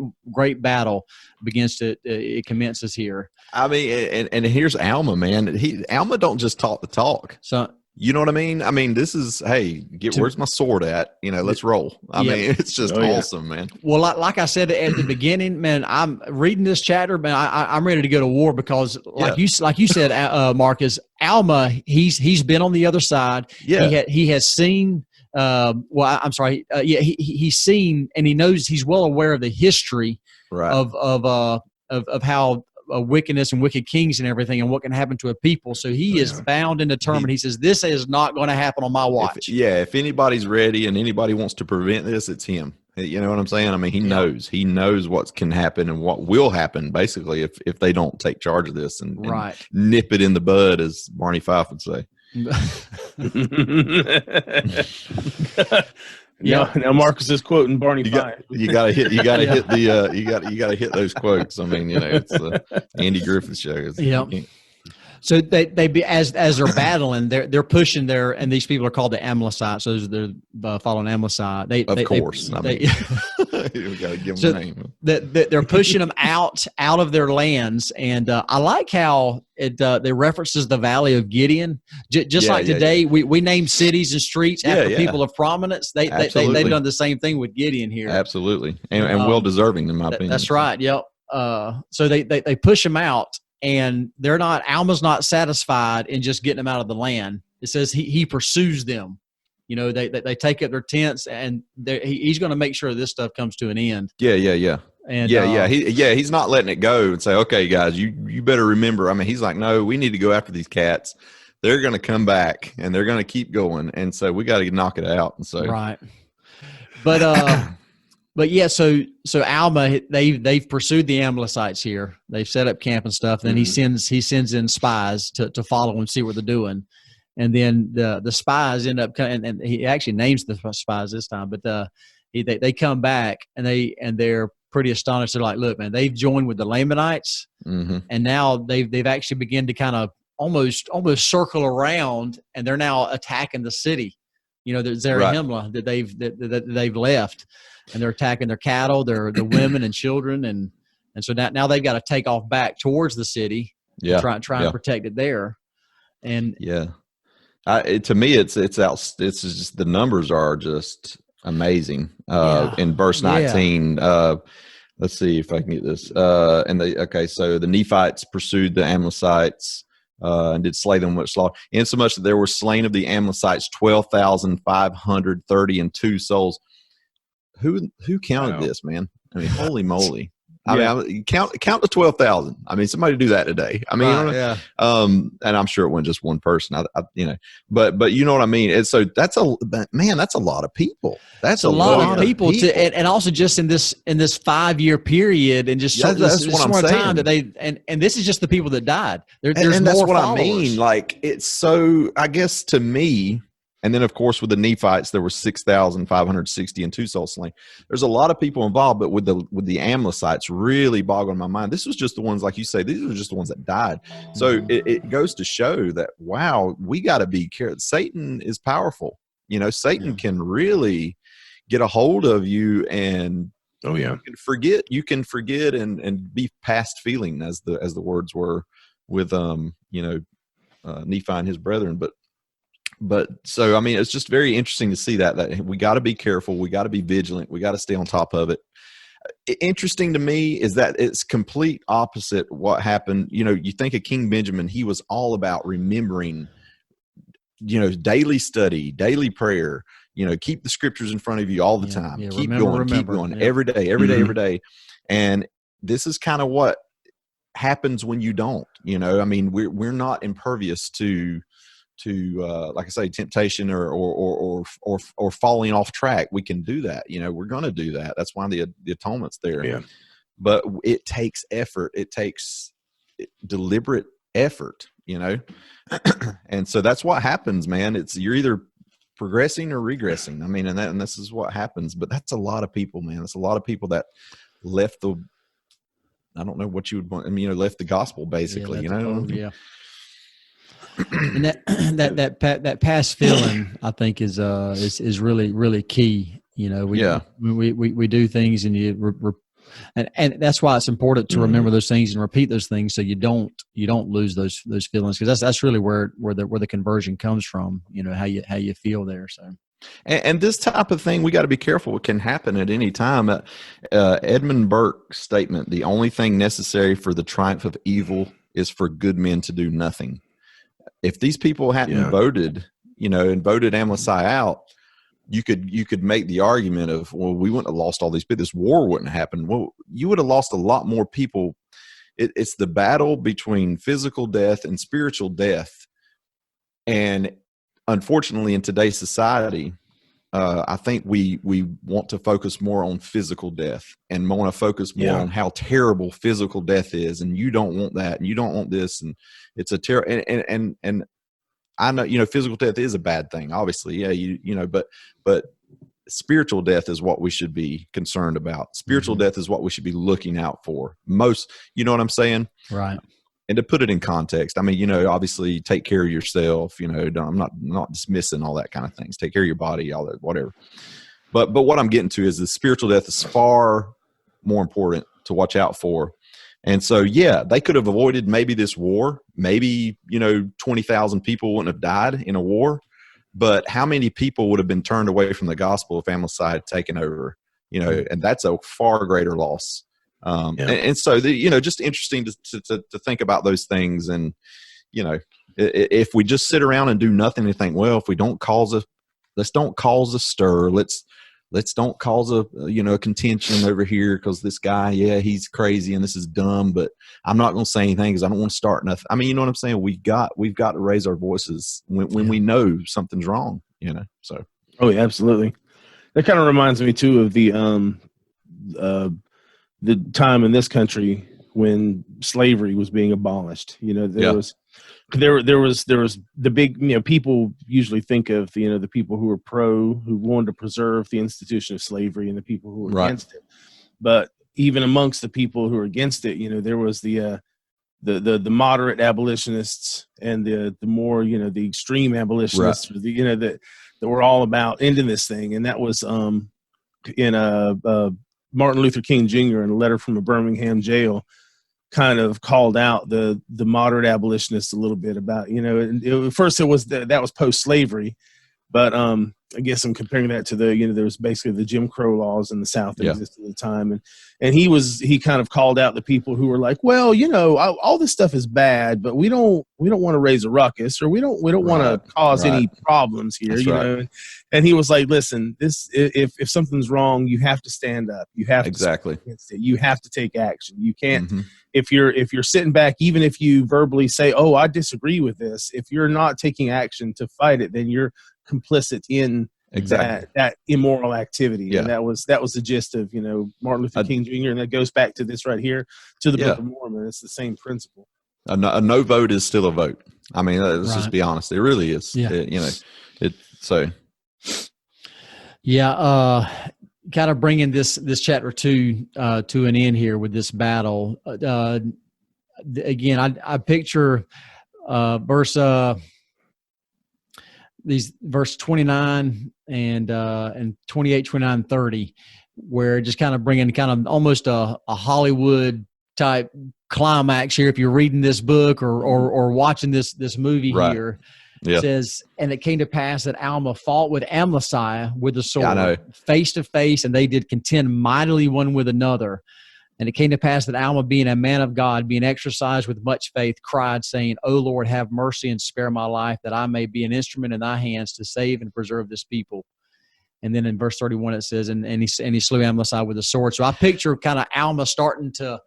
battle it commences here. I mean, and here's Alma, man. Alma don't just talk the talk. So. You know what I mean? I mean, this is, hey, where's my sword at? Let's roll. I mean, it's just awesome, man. Well, like I said at the beginning, man, I'm reading this chapter, man. I'm ready to go to war because, you said, Marcus, Alma, he's been on the other side. Yeah, he has seen. He's seen, and he knows. He's well aware of the history of how. Wickedness and wicked kings and everything, and what can happen to a people. So he is bound and determined. He says, "This is not going to happen on my watch." If anybody's ready and anybody wants to prevent this, it's him. You know what I'm saying? I mean, he knows what can happen and what will happen, basically, if they don't take charge of this and nip it in the bud, as Barney Fife would say. Yeah. Now Marcus is quoting Barney Fife. You gotta hit those quotes. I mean, it's the Andy Griffith show. So they be as they're battling, they're pushing and these people are called the Amlicites. So they're following Amlici. We gotta give them a name. They're pushing them out of their lands, and I like how it references the Valley of Gideon. Just like today, we name cities and streets after people of prominence. They've done the same thing with Gideon here. Absolutely, and well deserving in my opinion. That's right. Yep. so they push him out, and Alma's not satisfied in just getting them out of the land. It says he pursues them. They take up their tents, and he's going to make sure this stuff comes to an end. Yeah. And He's not letting it go and say, okay, guys, you better remember. I mean, he's like, no, we need to go after these cats. They're going to come back, and they're going to keep going, and so we got to knock it out. And so right, but yeah, so Alma, they've pursued the Amlicites here. They've set up camp and stuff. Then he sends in spies to follow and see what they're doing. And then the spies end up coming, and he actually names the spies this time. But they come back, and they're pretty astonished. They're like, "Look, man, they've joined with the Lamanites, and now they've actually begun to kind of almost circle around, and they're now attacking the city. The Zarahemla that they've left, and they're attacking their cattle, their women and children, and so now they've got to take off back towards the city, try and protect it there, and to me, it's just the numbers are just amazing. In verse 19, let's see if I can get this. So the Nephites pursued the Amlicites and did slay them with slaughter, insomuch that there were slain of the Amlicites 12,532 souls. Who counted this, man? I mean, holy moly! I mean, count to 12,000. I mean, somebody do that today. I mean, and I'm sure it wasn't just one person. But you know what I mean. And so that's a lot of people. That's a lot of people. And also just in this 5-year period, and just that's what I'm saying. Time that and this is just the people that died. There's and that's more what followers. I mean. Like, it's so, I guess to me. And then, of course, with the Nephites, there were 6,560 and 2 souls slain. There's a lot of people involved, but with the Amlicites, really boggling my mind. This was just the ones, like you say, these were just the ones that died. So it goes to show that, wow, we got to be careful. Satan is powerful. Satan can really get a hold of you, and you can forget and be past feeling, as the words were with Nephi and his brethren. But so, I mean, it's just very interesting to see that we got to be careful. We got to be vigilant. We got to stay on top of it. Interesting to me is that it's complete opposite what happened. You think of King Benjamin, he was all about remembering, daily study, daily prayer, keep the scriptures in front of you all the time. Keep going every day. And this is kind of what happens when you don't, I mean, we're not impervious to like I say, temptation or falling off track. We can do that. We're going to do that. That's why the atonement's there. Yeah. But it takes effort. It takes deliberate effort, and so that's what happens, man. You're either progressing or regressing. I mean, and this is what happens. But that's a lot of people, man. It's a lot of people that left I don't know what you would want. I mean, left the gospel basically. Yeah. And that past feeling, I think, is really, really key. We do things, and and that's why it's important to remember those things and repeat those things, so you don't lose those feelings, because that's really where the conversion comes from. How you feel there. So. And this type of thing, we got to be careful. It can happen at any time. Edmund Burke's statement: "The only thing necessary for the triumph of evil is for good men to do nothing." If these people hadn't voted, and voted Amlici out, you could make the argument of, well, we wouldn't have lost all these people. This war wouldn't have happened. Well, you would have lost a lot more people. It's the battle between physical death and spiritual death. And unfortunately, in today's society, I think we want to focus more on physical death and want to focus more on how terrible physical death is. And you don't want that, and you don't want this. And it's a terrible, and I know, physical death is a bad thing, obviously. Yeah. But spiritual death is what we should be concerned about. Spiritual death is what we should be looking out for most. You know what I'm saying? Right. And to put it in context, I mean, obviously take care of yourself, I'm not dismissing all that kind of things. Take care of your body, all that, whatever. But what I'm getting to is the spiritual death is far more important to watch out for. And so, they could have avoided maybe this war. Maybe, 20,000 people wouldn't have died in a war. But how many people would have been turned away from the gospel if Amlici had taken over? And that's a far greater loss And so just interesting to think about those things. And if we just sit around and do nothing and think, well, if we don't let's don't cause a stir, let's don't cause a contention over here because this guy, he's crazy and this is dumb, but I'm not going to say anything because I don't want to start nothing. I mean, you know what I'm saying? We've got to raise our voices when we know something's wrong, so. Oh yeah, absolutely. That kind of reminds me too of the time in this country when slavery was being abolished. There was the big, people usually think of, the people who were who wanted to preserve the institution of slavery and the people who were against it. But even amongst the people who were against it, there was the moderate abolitionists and the more, the extreme abolitionists, that were all about ending this thing. And that was in Martin Luther King Jr. in a letter from a Birmingham jail kind of called out the moderate abolitionists a little bit about, at first that was post-slavery, but I guess I'm comparing that to there was basically the Jim Crow laws in the South that existed at the time. And he kind of called out the people who were like, well, all this stuff is bad, but we don't want to raise a ruckus, or we don't want to cause any problems here, know? And he was like, listen, if something's wrong, you have to stand up. You have to stand against it. You have to take action. You can't, if you're sitting back, even if you verbally say, oh, I disagree with this, if you're not taking action to fight it, then you're complicit in that immoral activity. And that was the gist of Martin Luther King Jr. And that goes back to this right here, to the Book of Mormon. It's the same principle. A no vote is still a vote. I mean, let's just be honest. It really is. Kind of bringing this chapter 2 to an end here with this battle. Again, I picture verse 29 and 28, 29, 30, where just kind of bringing kind of almost a Hollywood type climax here. If you're reading this book or watching this movie here, it says, and it came to pass that Alma fought with Amlici with the sword face to face, and they did contend mightily one with another. And it came to pass that Alma, being a man of God, being exercised with much faith, cried, saying, O Lord, have mercy and spare my life, that I may be an instrument in thy hands to save and preserve this people. And then in verse 31 it says, and he slew Amlici with a sword. So I picture kind of Alma starting to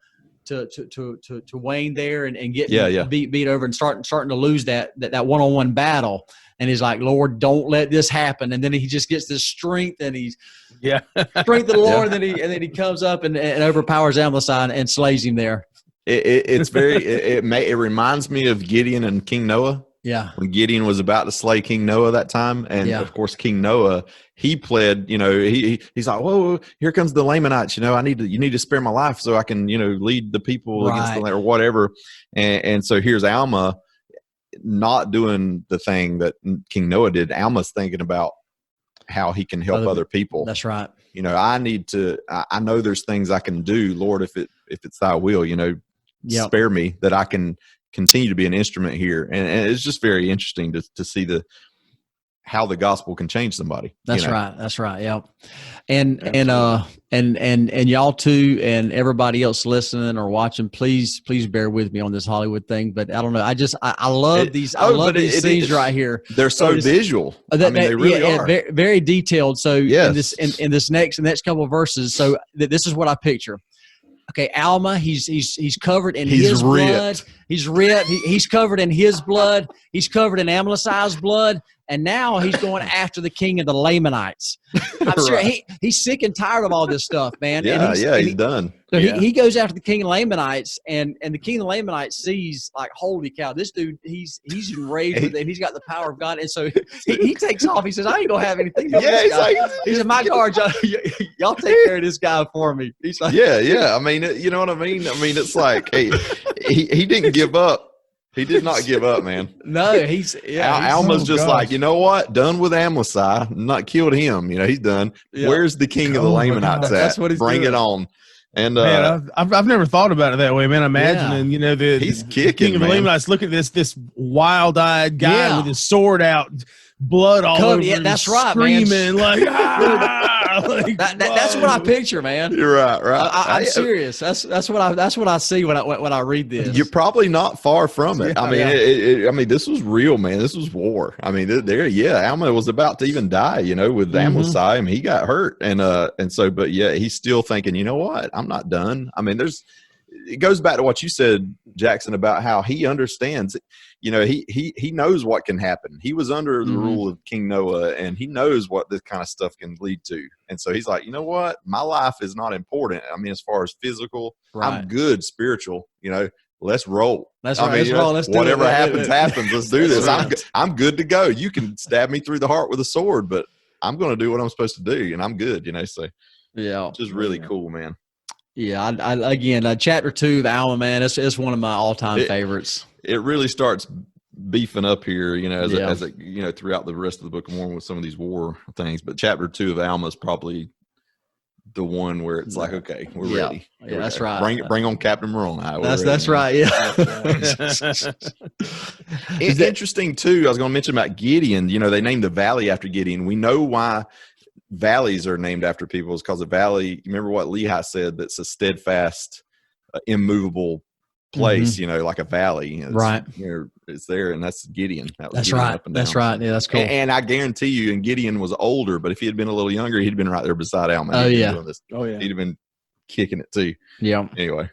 wane there and get beat over and starting to lose that one-on-one battle. And he's like, Lord, don't let this happen. And then he just gets this strength, and he's strength of the Lord. And then he comes up and overpowers Amlici and slays him there. It reminds me of Gideon and King Noah. Yeah. When Gideon was about to slay King Noah that time. And of course, King Noah, he pled, he's like, whoa, here comes the Lamanites. You need to spare my life so I can, lead the people against the land or whatever. And so here's Alma not doing the thing that King Noah did. Alma's thinking about how he can help other people. That's right. I know there's things I can do, Lord, if it's thy will, spare me that I can continue to be an instrument here. And it's just very interesting to see how the gospel can change somebody. That's right. That's right. Yep. And y'all too, and everybody else listening or watching, please bear with me on this Hollywood thing. But I don't know. I love these. I love these scenes right here. They're so visual. They really are. Very, very detailed. So in this next couple of verses, so this is what I picture. Okay, Alma, he's covered in his blood. He's ripped. He's covered in his blood. He's covered in Amlici's blood. And now he's going after the king of the Lamanites. I'm sure he's sick and tired of all this stuff, man. He's done. So he goes after the king of the Lamanites, and the king of the Lamanites sees, like, holy cow, this dude, he's enraged with it. He's got the power of God. And so he takes off. He says, I ain't going to have anything to do with this guy. He said, my guard, y'all take care of this guy for me. He's like, I mean, you know what I mean? I mean, it's like, hey, he didn't give up. He did not give up, man. No, Alma's just like, you know what? Done with Amlici. Not killed him. He's done. Yeah. Where's the king of the Lamanites at? That's what he's Bring doing. it on. And man, I've never thought about it that way, man. Imagining, he's kicking, king of the Lamanites. Look at this wild-eyed guy with his sword out, blood all over. Yeah, that's right, screaming man. like, Like, that's what I picture, man. You're right, right. I'm serious. That's what I see when I read this. You're probably not far from it. Yeah, I mean, I mean, this was real, man. This was war. I mean, Alma was about to even die, with Amlici. I mean, he got hurt, and so, but yeah, he's still thinking, you know what? I'm not done. I mean, it goes back to what you said, Jackson, about how he understands. He knows what can happen. He was under the rule of King Noah, and he knows what this kind of stuff can lead to. And so he's like, you know what? My life is not important. I mean, as far as physical, I'm good spiritual. Let's roll. That's right. Let's roll. Let's do whatever it. happens. Let's do this. Right. I'm good to go. You can stab me through the heart with a sword, but I'm going to do what I'm supposed to do, and I'm good. So yeah, just really cool, man. Yeah, I again, chapter 2 of Alma, man, it's one of my all-time favorites. It really starts beefing up here, as it, throughout the rest of the Book of Mormon with some of these war things. But chapter 2 of Alma is probably the one where it's like, okay, we're ready. Yeah, that's right. Bring on Captain Moroni. That's right. Yeah. It's interesting too. I was going to mention about Gideon. They named the valley after Gideon. We know why valleys are named after people is because a valley. Remember what Lehi said? That's a steadfast, immovable place. Like a valley. Right. It's there, and that's Gideon. That's right. That's right. Yeah, that's cool. And I guarantee you, and Gideon was older, but if he had been a little younger, he'd been right there beside Alma. Oh yeah. He'd have been kicking it too. Yeah. Anyway.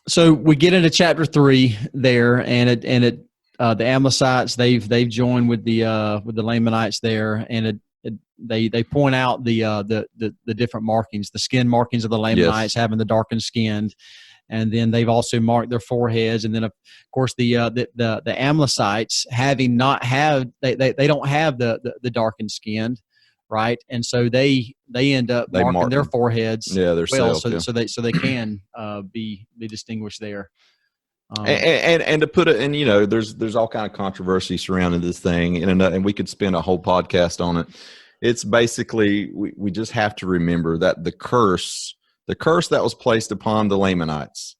So we get into chapter 3 there, and the Amlicites they've joined with the Lamanites there, and they point out the different markings, the skin markings of the Lamanites having the darkened skin, and then they've also marked their foreheads, and then of course the Amlicites having not have they don't have the darkened skin, right? And so they end up marking their foreheads, their self, so they can be distinguished there. And to put it, and there's all kind of controversy surrounding this thing, and we could spend a whole podcast on it. It's basically we just have to remember that the curse that was placed upon the Lamanites.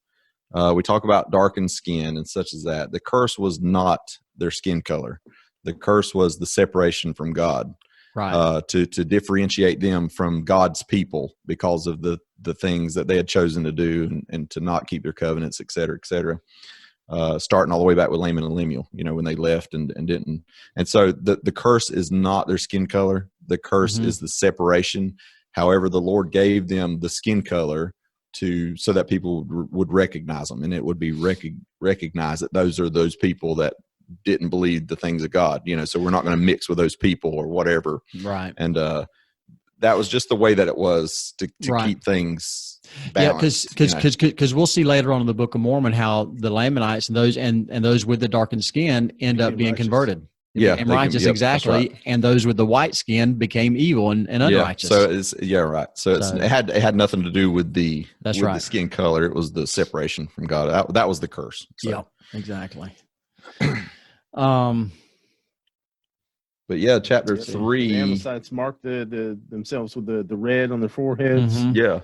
We talk about darkened skin and such as that. The curse was not their skin color. The curse was the separation from God. Right. To differentiate them from God's people because of the things that they had chosen to do and to not keep their covenants, et cetera, et cetera. Starting all the way back with Laman and Lemuel, when they left and didn't. And so the curse is not their skin color. The curse is the separation. However, the Lord gave them the skin color so that people would recognize them, and it would be recognized that those are those people that didn't believe the things of God, so we're not going to mix with those people or whatever. Right. And that was just the way that it was to keep things balanced. Yeah, because we'll see later on in the Book of Mormon how the Lamanites and those with the darkened skin end up being converted. Yeah, and righteous, exactly. Right. And those with the white skin became evil and unrighteous. So right. So it had nothing to do with the the skin color. It was the separation from God. That was the curse. So. Yeah, exactly. But yeah, chapter 3. The Amlicites marked themselves with the red on their foreheads. Yeah.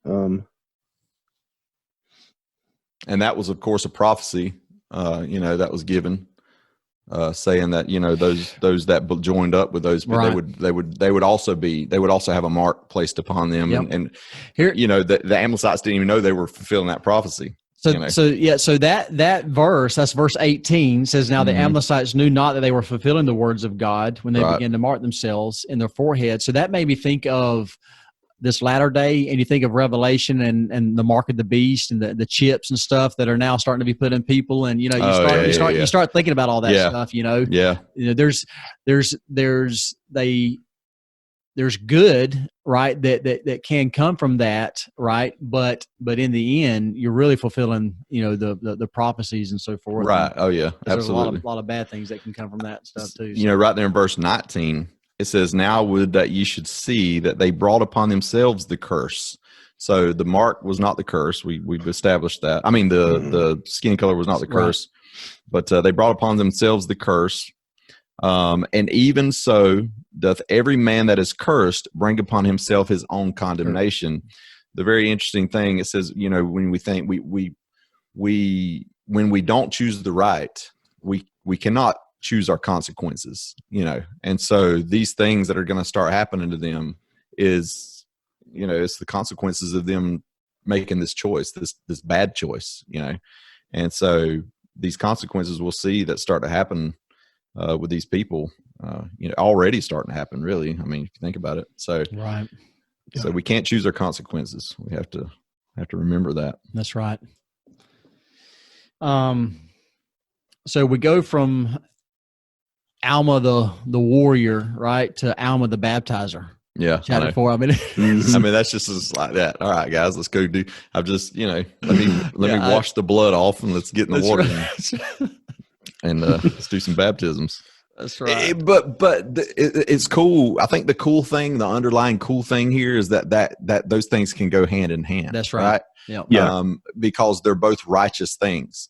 And that was, of course, a prophecy. That was given, saying that those that joined up with those, they would also have a mark placed upon them. Yep. And here, the Amlicites didn't even know they were fulfilling that prophecy. So that verse, that's verse 18, says, now the Amlicites knew not that they were fulfilling the words of God when they began to mark themselves in their forehead. So that made me think of this latter day, and you think of Revelation and the mark of the beast and the chips and stuff that are now starting to be put in people, and you start thinking about all that stuff. There's good, right, that can come from that, right, but in the end you're really fulfilling the prophecies and so forth. Right. Oh yeah, absolutely. There's a lot of bad things that can come from that stuff too. Right there in verse 19 it says, now would that you should see that they brought upon themselves the curse. So the mark was not the curse. We've established that. I mean, the skin color was not the curse, but they brought upon themselves the curse. And even so doth every man that is cursed bring upon himself his own condemnation. The very interesting thing, it says, when we think when we don't choose the right, we cannot choose our consequences, and so these things that are going to start happening to them is, it's the consequences of them making this choice, this bad choice, and so these consequences we'll see that start to happen with these people, already starting to happen, really. I mean, if you think about it. So, right. So we can't choose our consequences. We have to remember that. That's right. So we go from Alma the warrior, right, to Alma the baptizer. Yeah. Chapter 4. I mean, that's just like that. All right, guys, let's go do. I've just, let me wash the blood off and let's get in the water right. and let's do some baptisms. That's right. It's cool. I think the underlying cool thing here is that those things can go hand in hand. That's right. Yeah. Because they're both righteous things.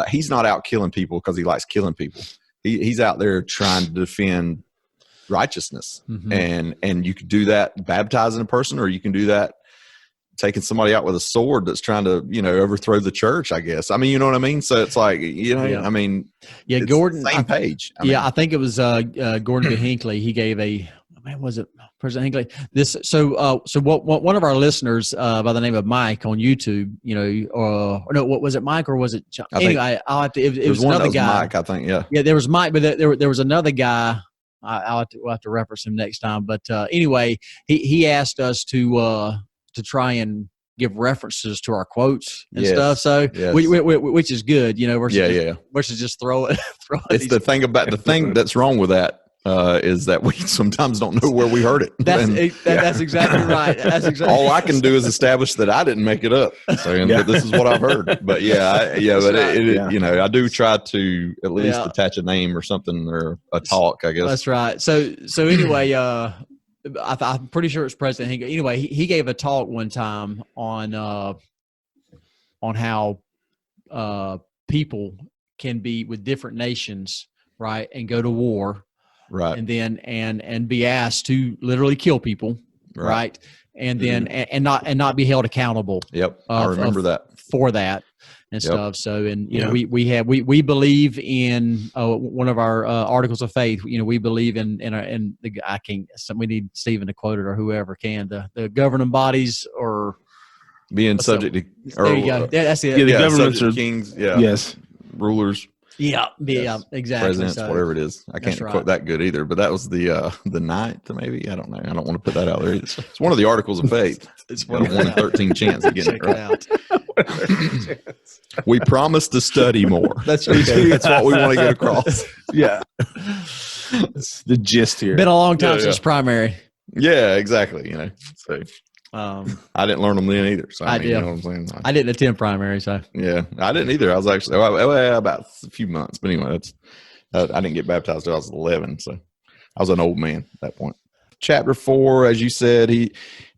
He's not out killing people because he likes killing people. He's out there trying to defend righteousness, and you can do that baptizing a person, or you can do that taking somebody out with a sword that's trying to overthrow the church, I guess. I mean, you know what I mean? So it's like, I mean, it's Gordon, same page. I think it was Gordon B. Hinckley. He gave was it President Hinckley? One of our listeners by the name of Mike on YouTube, or no, what was it, Mike, or was it John? Anyway, I'll have to. It was another guy. Mike, I think. Yeah. Yeah, there was Mike, but there was another guy. We'll have to reference him next time. But anyway, he asked us to try and give references to our quotes and stuff. So which is good, versus just throw it. It's the thing that's wrong with that is that we sometimes don't know where we heard it. That's exactly right. That's exactly. All I can do is establish that I didn't make it up, but this is what I've heard. But I do try to at least attach a name or something, or a talk, I guess. That's right. So anyway, I'm pretty sure it's President Hinckley. Anyway, he gave a talk one time on how people can be with different nations, right, and go to war. Right. And then and be asked to literally kill people, right? And then and not be held accountable. Yep. I remember that for that and stuff. So we believe in one of our articles of faith. We believe in we need Stephen to quote it, or whoever can, the governing bodies, or being subject to. There you go. That's it. Yeah, the governments are kings. Yeah. Yes. Rulers. Yeah, exactly. Presidents, whatever it is. I can't quote that good either, but that was the ninth, maybe. I don't know. I don't want to put that out there. It's one of the articles of faith. It's one in 13 chance of getting it right. We promise to study more. That's what we want to get across. Yeah. That's the gist here. Been a long time since primary. Yeah, exactly. So I didn't learn them then either. So I did. You know what I'm saying? I didn't attend primary, so yeah, I didn't either. I was actually about a few months, but anyway, I didn't get baptized until I was 11, so I was an old man at that point. Chapter 4, as you said, he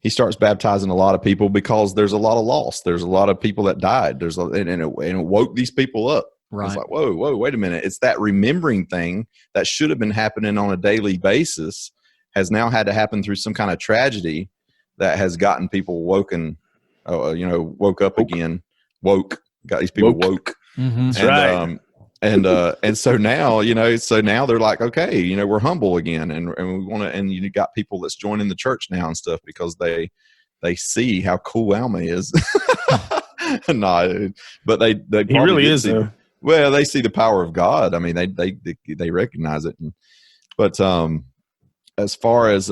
starts baptizing a lot of people because there's a lot of loss. There's a lot of people that died. And it woke these people up. Right. It's like, whoa, wait a minute. It's that remembering thing that should have been happening on a daily basis has now had to happen through some kind of tragedy that has gotten people woke up again. Got these people woke. Mm-hmm. That's right. And so now they're like, okay, we're humble again, and we want to, and you got people that's joining the church now and stuff because they see how cool Alma is. No, but they he really is though. Well, they see the power of God. I mean, they recognize it. But as far as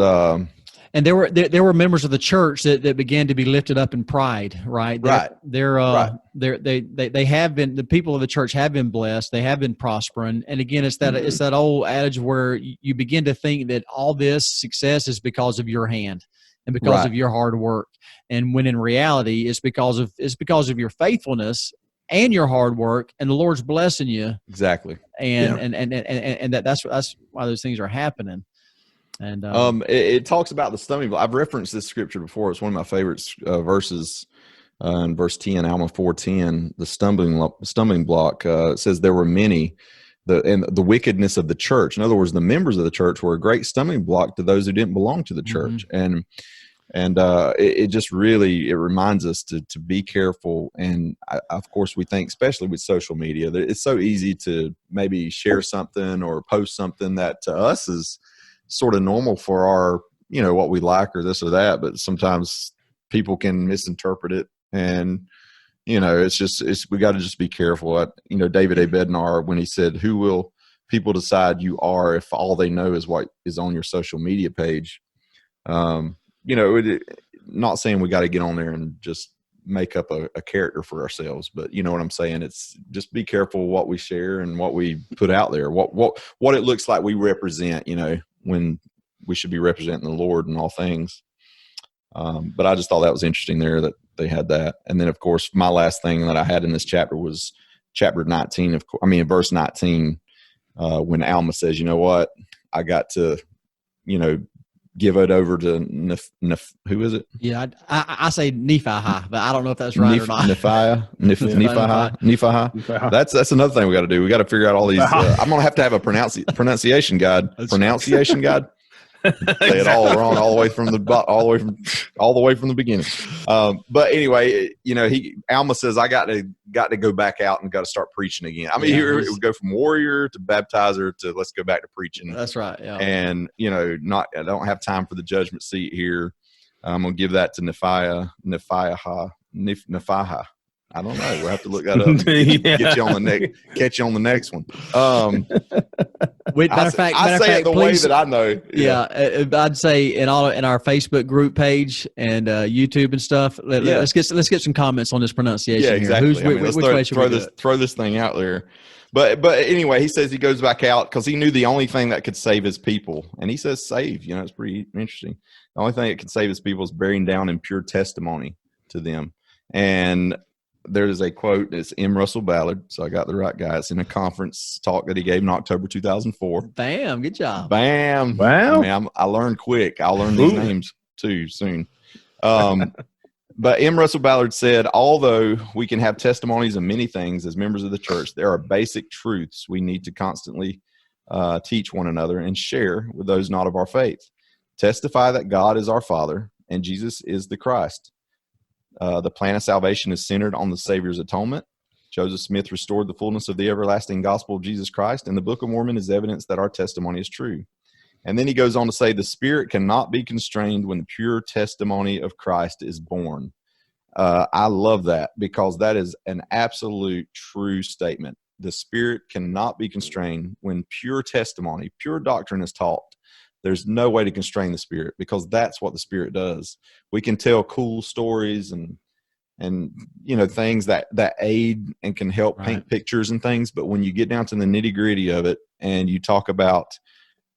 and there were members of the church that began to be lifted up in pride, right? They have been, the people of the church have been blessed. They have been prospering. And again, it's that old adage where you begin to think that all this success is because of your hand and because of your hard work. And when in reality, it's because of your faithfulness and your hard work, and the Lord's blessing you. Exactly. And that's why those things are happening. And it talks about the stumbling block. I've referenced this scripture before. It's one of my favorite verses. In verse 10, Alma 4:10, the stumbling block says there were many, the wickedness of the church. In other words, the members of the church were a great stumbling block to those who didn't belong to the church. And it just really, it reminds us to be careful. And of course, we think, especially with social media, that it's so easy to maybe share something or post something that to us is sort of normal for our, what we like or this or that. But sometimes people can misinterpret it. And, we got to just be careful. David A. Bednar, when he said, "Who will people decide you are if all they know is what is on your social media page?" Not saying we got to get on there and just make up a character for ourselves, but you know what I'm saying? It's just be careful what we share and what we put out there, what it looks like we represent, when we should be representing the Lord in all things. But I just thought that was interesting there that they had that. And then of course, my last thing that I had in this chapter was chapter 19 verse 19, when Alma says, "You know what? I got to, give it over to who is it?" Yeah, I say Nephi, but I don't know if that's right or not. Nephi. That's another thing we got to do. We got to figure out all these. I'm gonna have to have a pronunciation guide. Pronunciation guide. Say it all wrong all the way from the beginning. But anyway, Alma says, "I got to go back out and got to start preaching again." Here it would go from warrior to baptizer to let's go back to preaching. That's right. Yeah. And I don't have time for the judgment seat here. I'm gonna give that to Nephi. I don't know. We'll have to look that up. Get you on catch you on the next one. Matter of fact, it the way that I know. Yeah, I'd say in our Facebook group page and YouTube and stuff. Let's get some comments on this pronunciation. Yeah, exactly. Here. Which way should we throw this thing out there? But anyway, he says he goes back out because he knew the only thing that could save his people, and he says save. It's pretty interesting. The only thing that could save his people is bearing down in pure testimony to them. And there's a quote. It's M. Russell Ballard, so I got the right guy. It's in a conference talk that he gave in October 2004. Bam! Good job. Bam! Wow! I learned quick. I'll learn these names too soon. But M. Russell Ballard said, "Although we can have testimonies of many things as members of the church, there are basic truths we need to constantly teach one another and share with those not of our faith. Testify that God is our Father and Jesus is the Christ. The plan of salvation is centered on the Savior's atonement. Joseph Smith restored the fullness of the everlasting gospel of Jesus Christ, and the Book of Mormon is evidence that our testimony is true." And then he goes on to say, "The Spirit cannot be constrained when the pure testimony of Christ is born." I love that because that is an absolute true statement. The Spirit cannot be constrained when pure testimony, pure doctrine is taught. There's no way to constrain the Spirit because that's what the Spirit does. We can tell cool stories and things that aid and can help paint pictures and things. But when you get down to the nitty gritty of it and you talk about,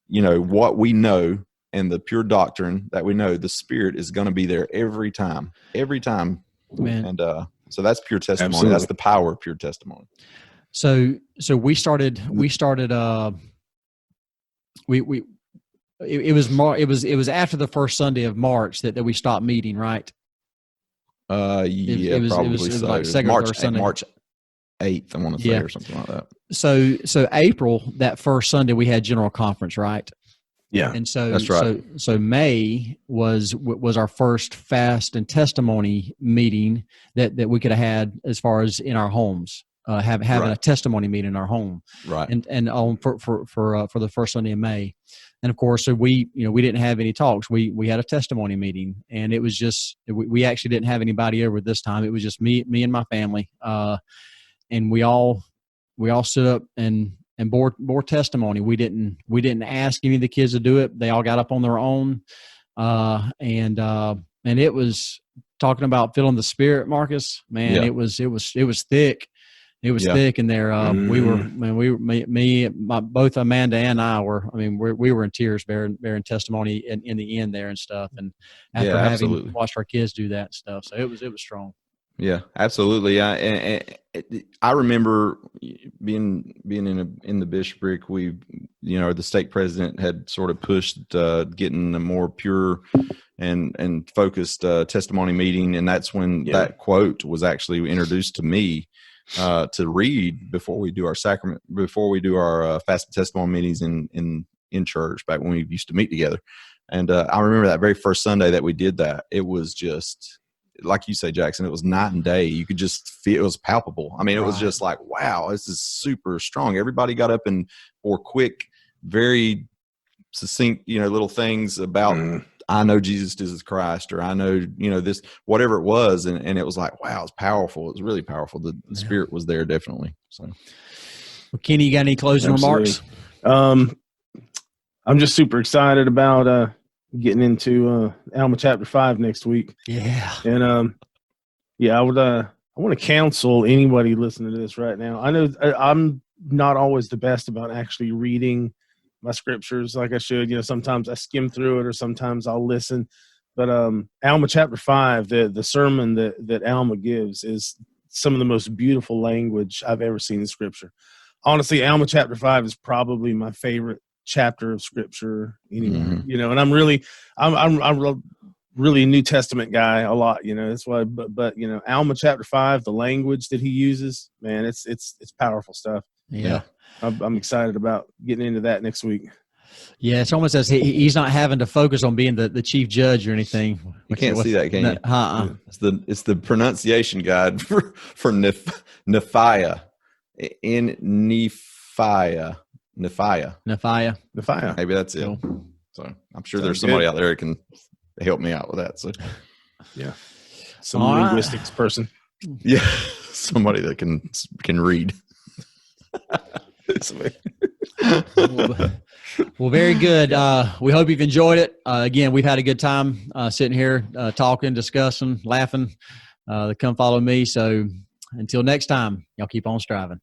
what we know and the pure doctrine that we know, the Spirit is going to be there every time. Man. And so that's pure testimony. Absolutely. That's the power of pure testimony. So we started. It was after the first Sunday of March that we stopped meeting, right? It was like second or third Sunday. March 8th, I want to say, or something like that. So April, that first Sunday, we had general conference, right? Yeah, and so that's right. So May was our first fast and testimony meeting that we could have had as far as in our homes, having a testimony meeting in our home, right? And for the first Sunday in May, and of course, so we didn't have any talks. We had a testimony meeting, and it was just we actually didn't have anybody over this time. It was just me and my family, and we all stood up and bore testimony. We didn't ask any of the kids to do it. They all got up on their own, and it was talking about filling the Spirit, Marcus. Man, yeah. It was thick. It was thick in there. Both Amanda and I were. We were in tears, bearing testimony in the end there and stuff. And after having watched our kids do that and stuff, so it was strong. Yeah, absolutely. I remember being in the bishopric. The stake president had sort of pushed getting a more pure and focused testimony meeting, and that's when that quote was actually introduced to me to read before we do our sacrament, before we do our fast and testimony meetings in church back when we used to meet together. And I remember that very first Sunday that we did that. It was just, like you say, Jackson, it was night and day. You could just feel, it was palpable. I mean, it was just like, wow, this is super strong. Everybody got up and for quick, very succinct, little things about, I know Jesus is Christ, or I know, this, whatever it was. And it was like, wow, it's powerful. It was really powerful. The Spirit was there, definitely. So, well, Kenny, you got any closing remarks? I'm just super excited about getting into Alma Chapter 5 next week. Yeah. And I want to counsel anybody listening to this right now. I know I'm not always the best about actually reading my scriptures like I should. Sometimes I skim through it, or sometimes I'll listen. But Alma Chapter 5, the sermon that Alma gives, is some of the most beautiful language I've ever seen in Scripture. Honestly, Alma Chapter 5 is probably my favorite chapter of Scripture anywhere. And I'm really a New Testament guy a lot. That's why. But Alma Chapter 5, the language that he uses, man, it's powerful stuff. Yeah. I'm excited about getting into that next week. Yeah, it's almost as he's not having to focus on being the chief judge or anything. You can't see that, can you? It's the pronunciation guide for Nephia. Nephia. Maybe that's it. So I'm sure there's somebody out there that can help me out with that. So yeah, some linguistics person. Yeah, somebody that can read. Well, very good. We hope you've enjoyed it. Again, we've had a good time sitting here talking, discussing, laughing. Come follow me. So until next time, y'all keep on striving.